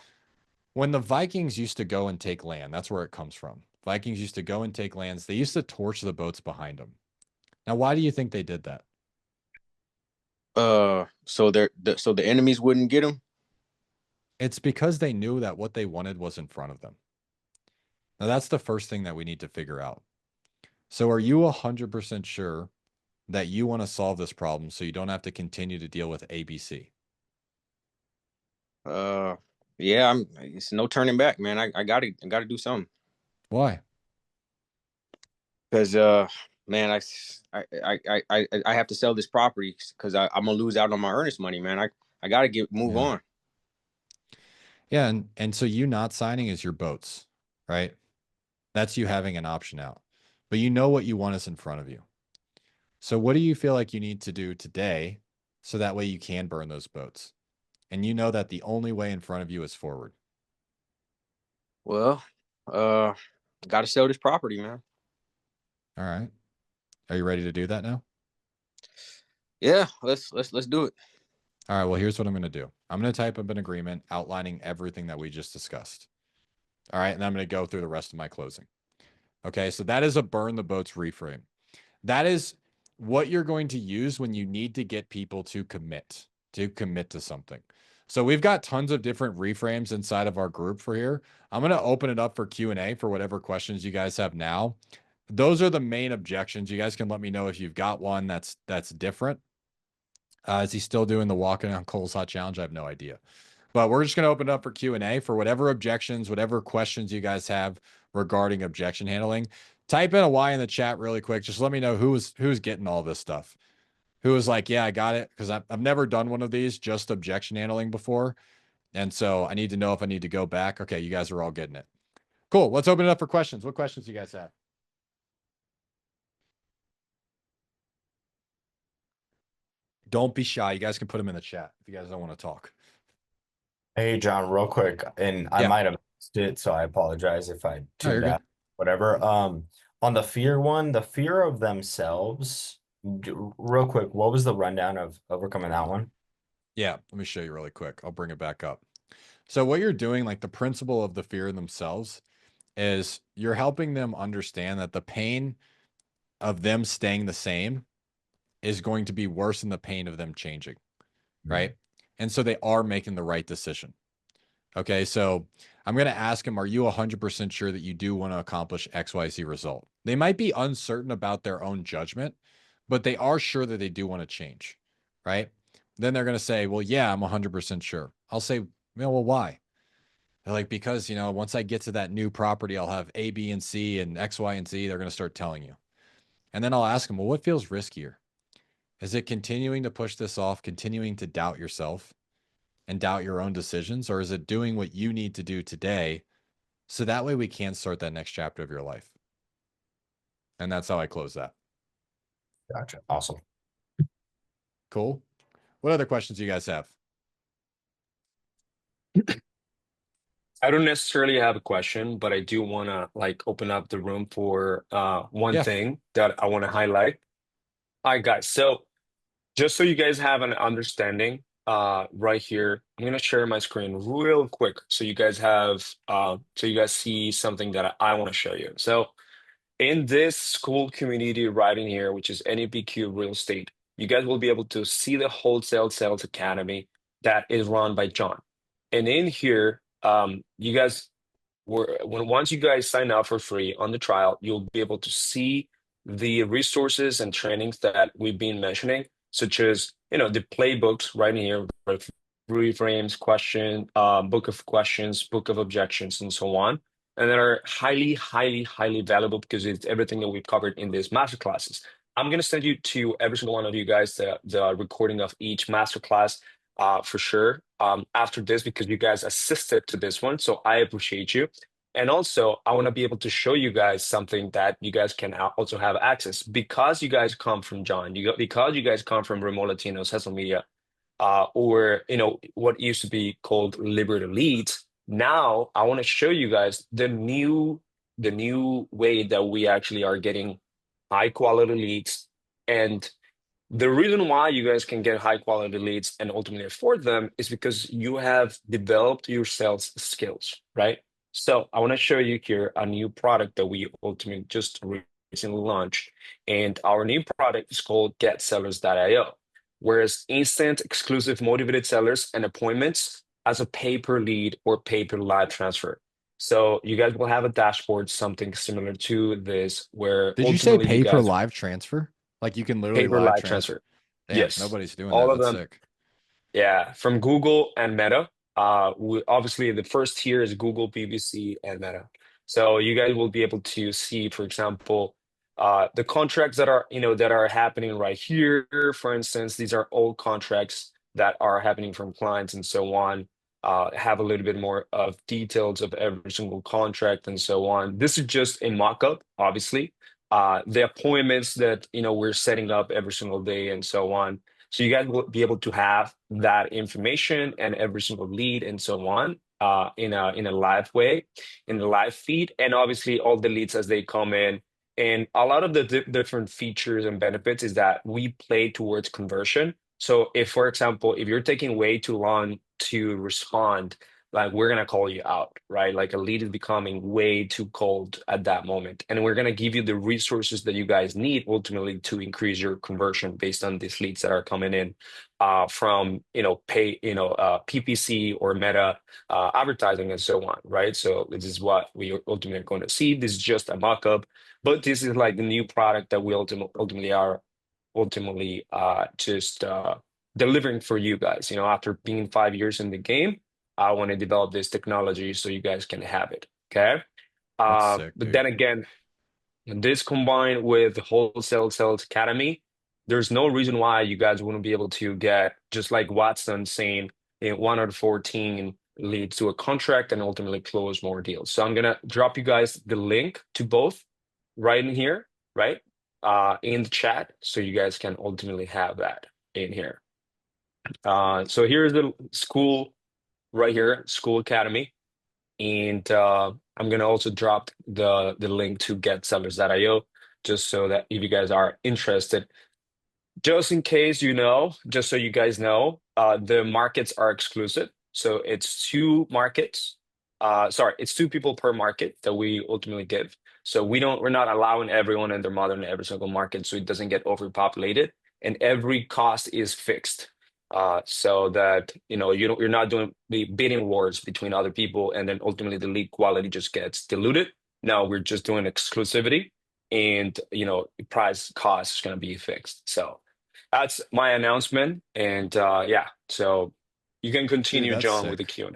when the Vikings used to go and take land, that's where it comes from. Vikings used to go and take lands. They used to torch the boats behind them. Now, why do you think they did that? So the enemies wouldn't get them. It's because they knew that what they wanted was in front of them. Now, that's the first thing that we need to figure out. So are you 100% sure that you want to solve this problem so you don't have to continue to deal with ABC? Yeah, it's no turning back, man. I gotta do something. Why? Because man, I have to sell this property because I'm gonna lose out on my earnest money, man. I gotta move on. Yeah, and so you not signing is your boats, right? That's you having an option out. But you know what you want is in front of you. So what do you feel like you need to do today so that way you can burn those boats? And you know that the only way in front of you is forward. Well, gotta sell this property, man. All right. Are you ready to do that now? Yeah, let's do it. All right, well, here's what I'm going to do. I'm going to type up an agreement outlining everything that we just discussed. All right, and I'm going to go through the rest of my closing. Okay, so that is a burn the boats reframe. That is what you're going to use when you need to get people to commit to something. So we've got tons of different reframes inside of our group for here. I'm going to open it up for Q&A for whatever questions you guys have now. Those are the main objections. You guys can let me know if you've got one that's different. Is he still doing the walking on Cole's Hot Challenge? I have no idea. But we're just going to open it up for Q&A for whatever objections, whatever questions you guys have regarding objection handling. Type in a Y in the chat really quick. Just let me know who's getting all this stuff. Who was like, yeah, I got it. Because I've never done one of these, just objection handling before. And so I need to know if I need to go back. Okay, you guys are all getting it. Cool. Let's open it up for questions. What questions do you guys have? Don't be shy. You guys can put them in the chat if you guys don't want to talk. Hey, John, real quick, and I Yeah. might have missed it, so I apologize if I No, you're tuned out. Whatever. On the fear one, the fear of themselves. Real quick, what was the rundown of overcoming that one? Yeah, let me show you really quick. I'll bring it back up. So what you're doing, like the principle of the fear in themselves, is you're helping them understand that the pain of them staying the same is going to be worse than the pain of them changing, right? And so they are making the right decision. Okay, so I'm going to ask them, are you 100% sure that you do want to accomplish XYZ result? They might be uncertain about their own judgment, but they are sure that they do want to change, right? Then they're going to say, well, yeah, I'm 100% sure. I'll say, well, why? They're like, because, once I get to that new property, I'll have A, B, and C and X, Y, and Z. They're going to start telling you. And then I'll ask them, well, what feels riskier? Is it continuing to push this off, continuing to doubt yourself and doubt your own decisions? Or is it doing what you need to do today so that way we can start that next chapter of your life? And that's how I close that. Gotcha. Awesome. Cool. What other questions do you guys have? I don't necessarily have a question, but I do want to open up the room for one thing that I want to highlight. All right, guys. So just so you guys have an understanding, right here, I'm gonna share my screen real quick so you guys have so you guys see something that I want to show you. So in this school community right in here, which is NEPQ Real Estate, you guys will be able to see the Wholesale Sales Academy that is run by John. And in here, you guys once you guys sign up for free on the trial, you'll be able to see the resources and trainings that we've been mentioning, such as the playbooks right in here, with reframes, book of questions, book of objections, and so on. And that are highly, highly, highly valuable because it's everything that we've covered in these master classes. I'm going to send you to every single one of you guys the recording of each masterclass for sure after this, because you guys assisted to this one. So I appreciate you. And also, I want to be able to show you guys something that you guys can also have access, because you guys come from John, because you guys come from Remote Latinos, Hustle Media, or what used to be called Liberty Leads. Now I want to show you guys the new way that we actually are getting high quality leads. And the reason why you guys can get high quality leads and ultimately afford them is because you have developed your sales skills, right? So I want to show you here a new product that we ultimately just recently launched. And our new product is called GetSellers.io, whereas instant, exclusive, motivated sellers and appointments as a pay-per-lead or pay-per-live transfer. So you guys will have a dashboard, something similar to this, where Did you say pay per live transfer? Like you can literally pay-per-live live transfer? Damn, Yes, nobody's doing all that. of That's them. sick. Yeah, from Google and Meta. Obviously the first tier is Google, PPC, and Meta. So you guys will be able to see, for example, the contracts that are happening right here. For instance, these are all contracts that are happening from clients and so on. Have a little bit more of details of every single contract and so on. This is just a mock-up, obviously. The appointments that we're setting up every single day and so on. So you guys will be able to have that information and every single lead and so on in a live way, in the live feed, and obviously all the leads as they come in. And a lot of the different features and benefits is that we play towards conversion. So if, for example, if you're taking way too long to respond, like we're gonna call you out, right? Like a lead is becoming way too cold at that moment, and we're gonna give you the resources that you guys need ultimately to increase your conversion based on these leads that are coming in from PPC or Meta advertising and so on, right? So this is what we ultimately are going to see. This is just a mock-up, but this is like the new product that we ultimately are just delivering for you guys. After being 5 years in the game, I want to develop this technology so you guys can have it. Okay. That's sick, But dude. then again, this combined with the Wholesale Sales Academy, there's no reason why you guys wouldn't be able to get, just like Watson saying, 1 out of 14 leads to a contract and ultimately close more deals. So I'm gonna drop you guys the link to both right in here, right? In the chat, so you guys can ultimately have that in here. So here's the school right here, School Academy. And I'm gonna also drop the link to GetSellers.io just so that if you guys are interested, just in case you know, just so you guys know, the markets are exclusive. So it's two markets. Sorry, it's two people per market that we ultimately give. So we're not allowing everyone and their mother in every single market, so it doesn't get overpopulated. And every cost is fixed. So that you're not doing the bidding wars between other people, and then ultimately the lead quality just gets diluted. No, we're just doing exclusivity, and price cost is going to be fixed. So that's my announcement, and yeah, so you can Dude, continue, that's John, with the sick. Q&A.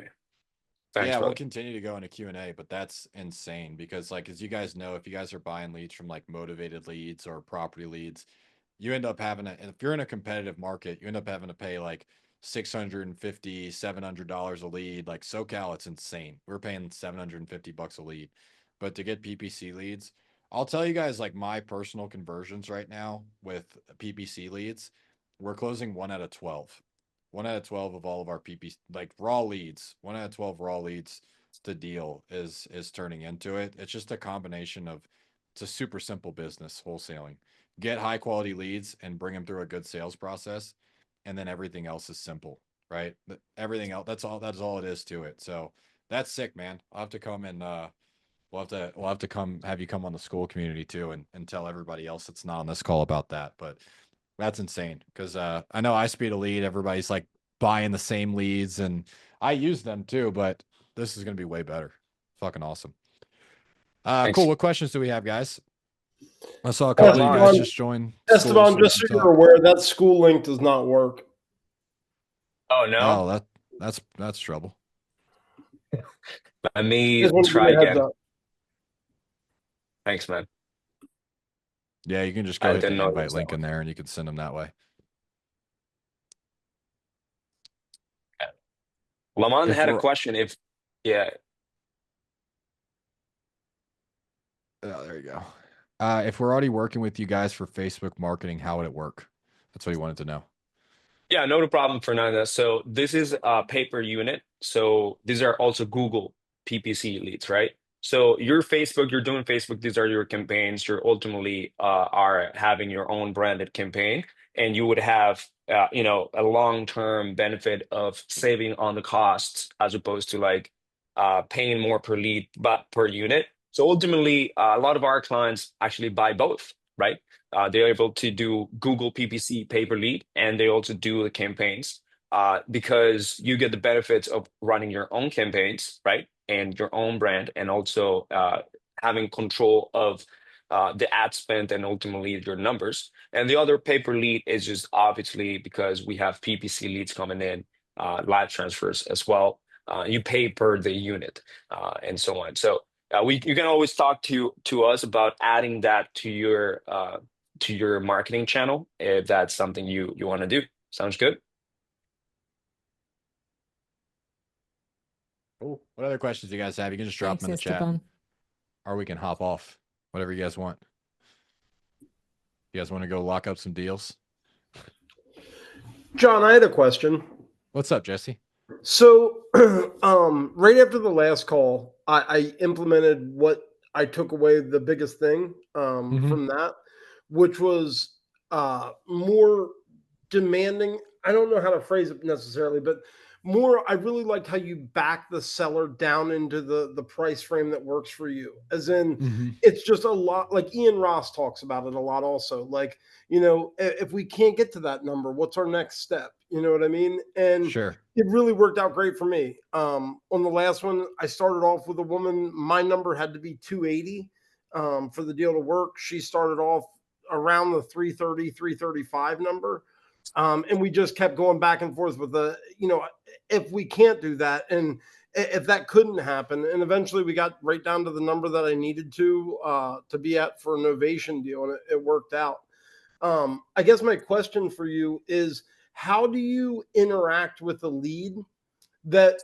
Thanks, Yeah, we'll brother. continue to go into Q&A, but that's insane because like as you guys know, if you guys are buying leads from like motivated leads or property leads, you end up having and if you're in a competitive market, you end up having to pay like $650, $700 a lead. Like SoCal, it's insane. We're paying $750 a lead. But to get PPC leads, I'll tell you guys like my personal conversions right now with PPC leads, we're closing 1 out of 12. 1 out of 12 of all of our PP like raw leads, 1 out of 12 raw leads to deal is turning into it. It's just a combination of it's a super simple business, wholesaling. Get high quality leads and bring them through a good sales process, and then everything else is simple, right? Everything else, that's all it is to it. So that's sick, man. I'll have to come and we'll have to come have you come on the school community too and tell everybody else that's not on this call about that. But that's insane because I know I speed a lead. Everybody's like buying the same leads, and I use them too. But this is gonna be way better. Fucking awesome. Thanks. Cool. What questions do we have, guys? I saw a couple of you guys just join. Esteban, just so you're aware, that school link does not work. Oh no. Oh, that's trouble. Let me Just want to give try you a heads again. up. Thanks, man. Yeah, you can just go I hit the didn't know there invite was that link one. in there, and you can send them that way. Lamont If had a we're- question. Yeah, Oh, there you go. If we're already working with you guys for Facebook marketing, how would it work? That's what he wanted to know. yeah, no problem, Fernanda. So this is a paper unit. So these are also Google PPC leads, right? So your Facebook, you're doing Facebook. These are your campaigns. You're ultimately are having your own branded campaign, and you would have a long-term benefit of saving on the costs as opposed to like paying more per lead but per unit. So ultimately, a lot of our clients actually buy both, right? They're able to do Google PPC pay per lead, and they also do the campaigns because you get the benefits of running your own campaigns, right? And your own brand, and also having control of the ad spend and ultimately your numbers. And the other pay per lead is just obviously because we have PPC leads coming in, live transfers as well. You pay per the unit and so on. So you can always talk to us about adding that to your marketing channel if that's something you want to do. Sounds good? Cool. What other questions do you guys have? You can just drop them in the chat, or we can hop off. Whatever you guys want. You guys want to go lock up some deals? John, I had a question. What's up, Jesse? So, right after the last call, I implemented what I took away the biggest thing from that, which was more demanding. I don't know how to phrase it necessarily, but more, I really liked how you back the seller down into the price frame that works for you. As in, it's just a lot like Ian Ross talks about it a lot also. Like, if we can't get to that number, what's our next step? You know what I mean? And Sure. it really worked out great for me. On the last one, I started off with a woman. My number had to be 280 for the deal to work. She started off around the 330, 335 number. And we just kept going back and forth with if we can't do that and if that couldn't happen. And eventually we got right down to the number that I needed to be at for an ovation deal. And it worked out. I guess my question for you is, how do you interact with a lead that,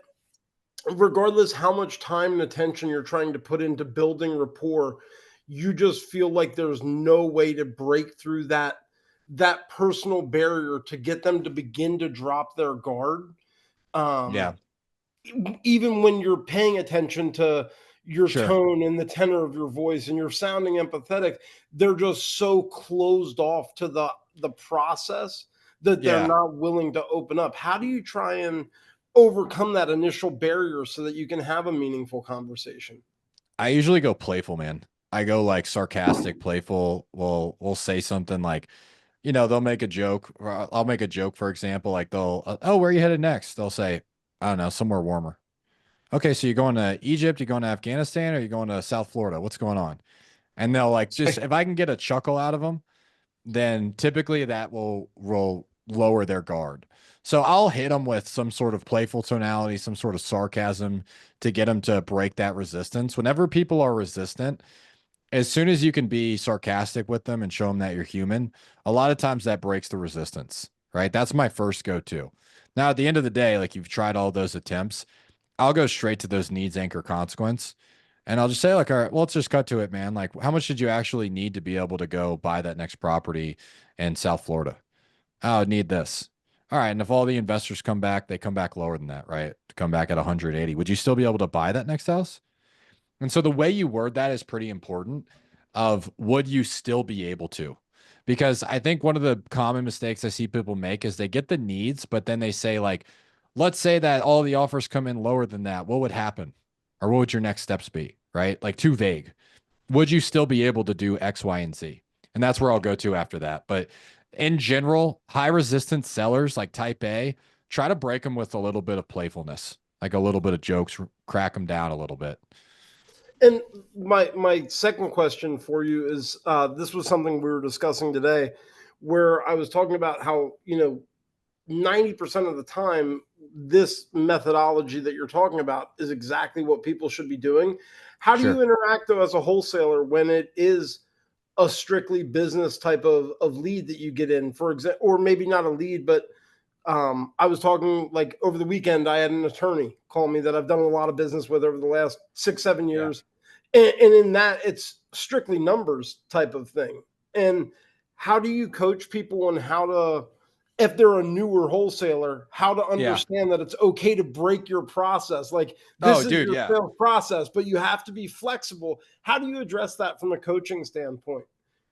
regardless how much time and attention you're trying to put into building rapport, you just feel like there's no way to break through that that personal barrier to get them to begin to drop their guard. Yeah. Even when you're paying attention to your Sure. tone and the tenor of your voice and you're sounding empathetic, they're just so closed off to the process that they're Yeah. not willing to open up. How do you try and overcome that initial barrier so that you can have a meaningful conversation? I usually go playful, man. I go like sarcastic, playful. We'll say something like, you know, they'll make a joke. Or I'll make a joke, for example, like they'll, oh, where are you headed next? They'll say, I don't know, somewhere warmer. Okay, so you're going to Egypt, you're going to Afghanistan, or you're going to South Florida? What's going on? And they'll like just, if I can get a chuckle out of them, then typically that will lower their guard. So I'll hit them with some sort of playful tonality, some sort of sarcasm to get them to break that resistance. Whenever people are resistant, as soon as you can be sarcastic with them and show them that you're human, a lot of times that breaks the resistance, right? That's my first go-to. Now, at the end of the day, like you've tried all those attempts, I'll go straight to those needs, anchor, consequence. And I'll just say, like, all right, well, let's just cut to it, man. Like, how much did you actually need to be able to go buy that next property in South Florida? Oh, I need this. All right. And if all the investors come back, they come back lower than that, right? To come back at 180. Would you still be able to buy that next house? And so the way you word that is pretty important of would you still be able to? Because I think one of the common mistakes I see people make is they get the needs, but then they say like, let's say that all the offers come in lower than that. What would happen? Or what would your next steps be? Right? Like too vague. Would you still be able to do X, Y, and Z? And that's where I'll go to after that. But in general, high resistance sellers like type A, try to break them with a little bit of playfulness, like a little bit of jokes, crack them down a little bit. And my second question for you is this was something we were discussing today where I was talking about how, 90% of the time, this methodology that you're talking about is exactly what people should be doing. How do Sure. you interact though as a wholesaler when it is a strictly business type of lead that you get in, for example, or maybe not a lead, but I was talking like over the weekend, I had an attorney call me that I've done a lot of business with over the last 6-7 years. And in that, it's strictly numbers type of thing. And how do you coach people on how to, if they're a newer wholesaler, how to understand that it's okay to break your process? Like this is your sales process, but you have to be flexible. How do you address that from a coaching standpoint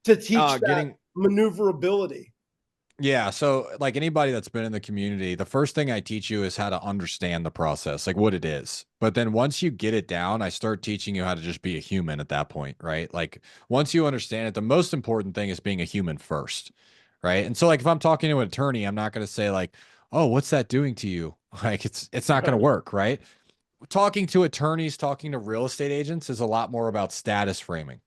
to teach that maneuverability? Yeah. So, like anybody that's been in the community, the first thing I teach you is how to understand the process, like what it is. But then once you get it down, I start teaching you how to just be a human at that point, right? Like once you understand it, the most important thing is being a human first, right? And so, like if I'm talking to an attorney, I'm not going to say like, "Oh, what's that doing to you?" Like it's not going to work, right? Talking to attorneys, talking to real estate agents is a lot more about status framing,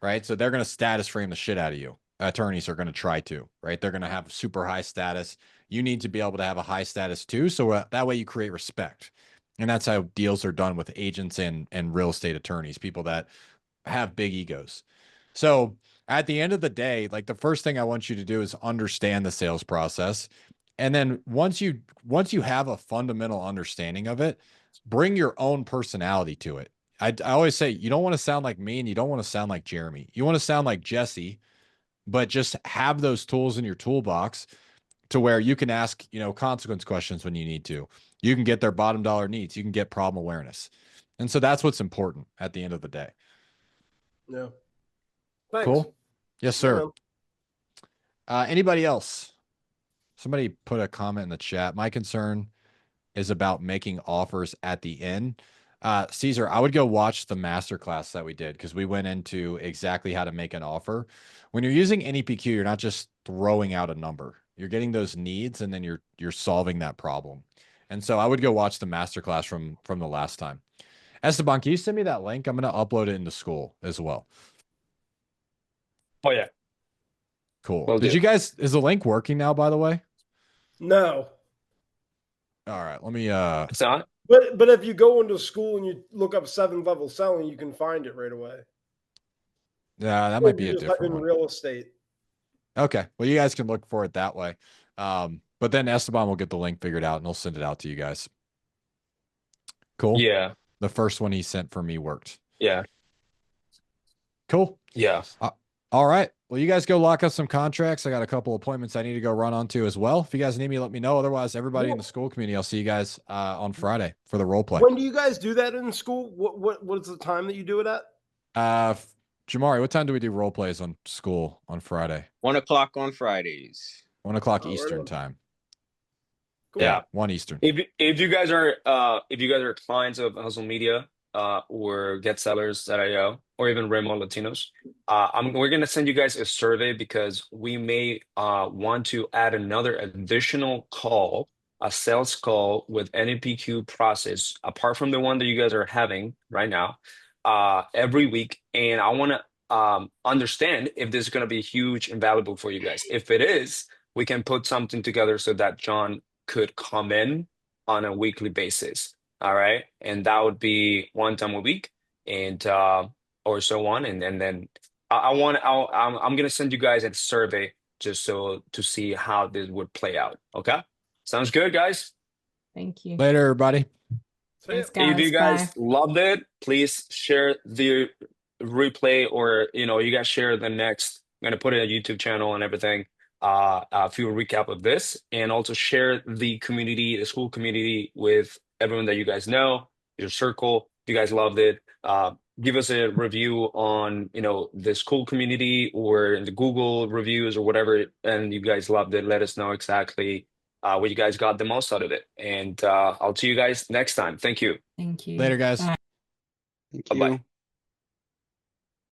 right? So they're going to status frame the shit out of you. Attorneys are going to try to, right? They're going to have super high status. You need to be able to have a high status too. So that way you create respect. And that's how deals are done with agents and real estate attorneys, people that have big egos. So at the end of the day, like the first thing I want you to do is understand the sales process. And then once you have a fundamental understanding of it, bring your own personality to it. I always say you don't want to sound like me and you don't want to sound like Jeremy. You want to sound like Jesse, but just have those tools in your toolbox to where you can ask, consequence questions when you need to. You can get their bottom dollar needs. You can get problem awareness. And so that's what's important at the end of the day. Yeah. Thanks. Cool. Yes, sir. Anybody else? Somebody put a comment in the chat. My concern is about making offers at the end. Caesar, I would go watch the masterclass that we did because we went into exactly how to make an offer. When you're using NEPQ, you're not just throwing out a number. You're getting those needs and then you're solving that problem. And so I would go watch the masterclass from the last time. Esteban, can you send me that link? I'm going to upload it into school as well. Oh yeah. Cool. Will Did do. you guys, is the link working now, by the way? No. All right, let me It's not. But if you go into school and you look up 7-level selling, you can find it right away. Yeah, that might be a just type different in one. real estate. Okay. Well, you guys can look for it that way. But then Esteban will get the link figured out and he'll send it out to you guys. Cool. Yeah. The first one he sent for me worked. Yeah. Cool. Yeah. All right. Well, you guys go lock up some contracts. I got a couple appointments I need to go run onto as well. If you guys need me, let me know. Otherwise, everybody in the school community, I'll see you guys on Friday for the role play. When do you guys do that in school? What is the time that you do it at? Jamari, what time do we do role plays on school on Friday? 1 o'clock on Fridays. 1 o'clock Oh, right Eastern on. time. Cool. Yeah, 1 Eastern. If you guys are clients of Hustle Media or Get Sellers.io or even Remo Latinos, we're gonna send you guys a survey because we may want to add another additional call, a sales call with NPQ process apart from the one that you guys are having right now every week, and I want to understand if this is going to be huge and valuable for you guys. If it is, we can put something together so that John could come in on a weekly basis. All right. And that would be one time a week and or so on. And then I'm going to send you guys a survey just so to see how this would play out. Okay. Sounds good, guys. Thank you. Later, everybody. Thanks, If you guys Bye. loved it, please share the replay or, you guys share the next. I'm going to put it on a YouTube channel and everything. A few recap of this and also share the community, the school community with everyone that you guys know, your circle. If you guys loved it, give us a review on, the school community or in the Google reviews or whatever. And you guys loved it. Let us know exactly what you guys got the most out of it. And I'll see you guys next time. Thank you. Thank you. Later, guys. Bye. Bye-bye.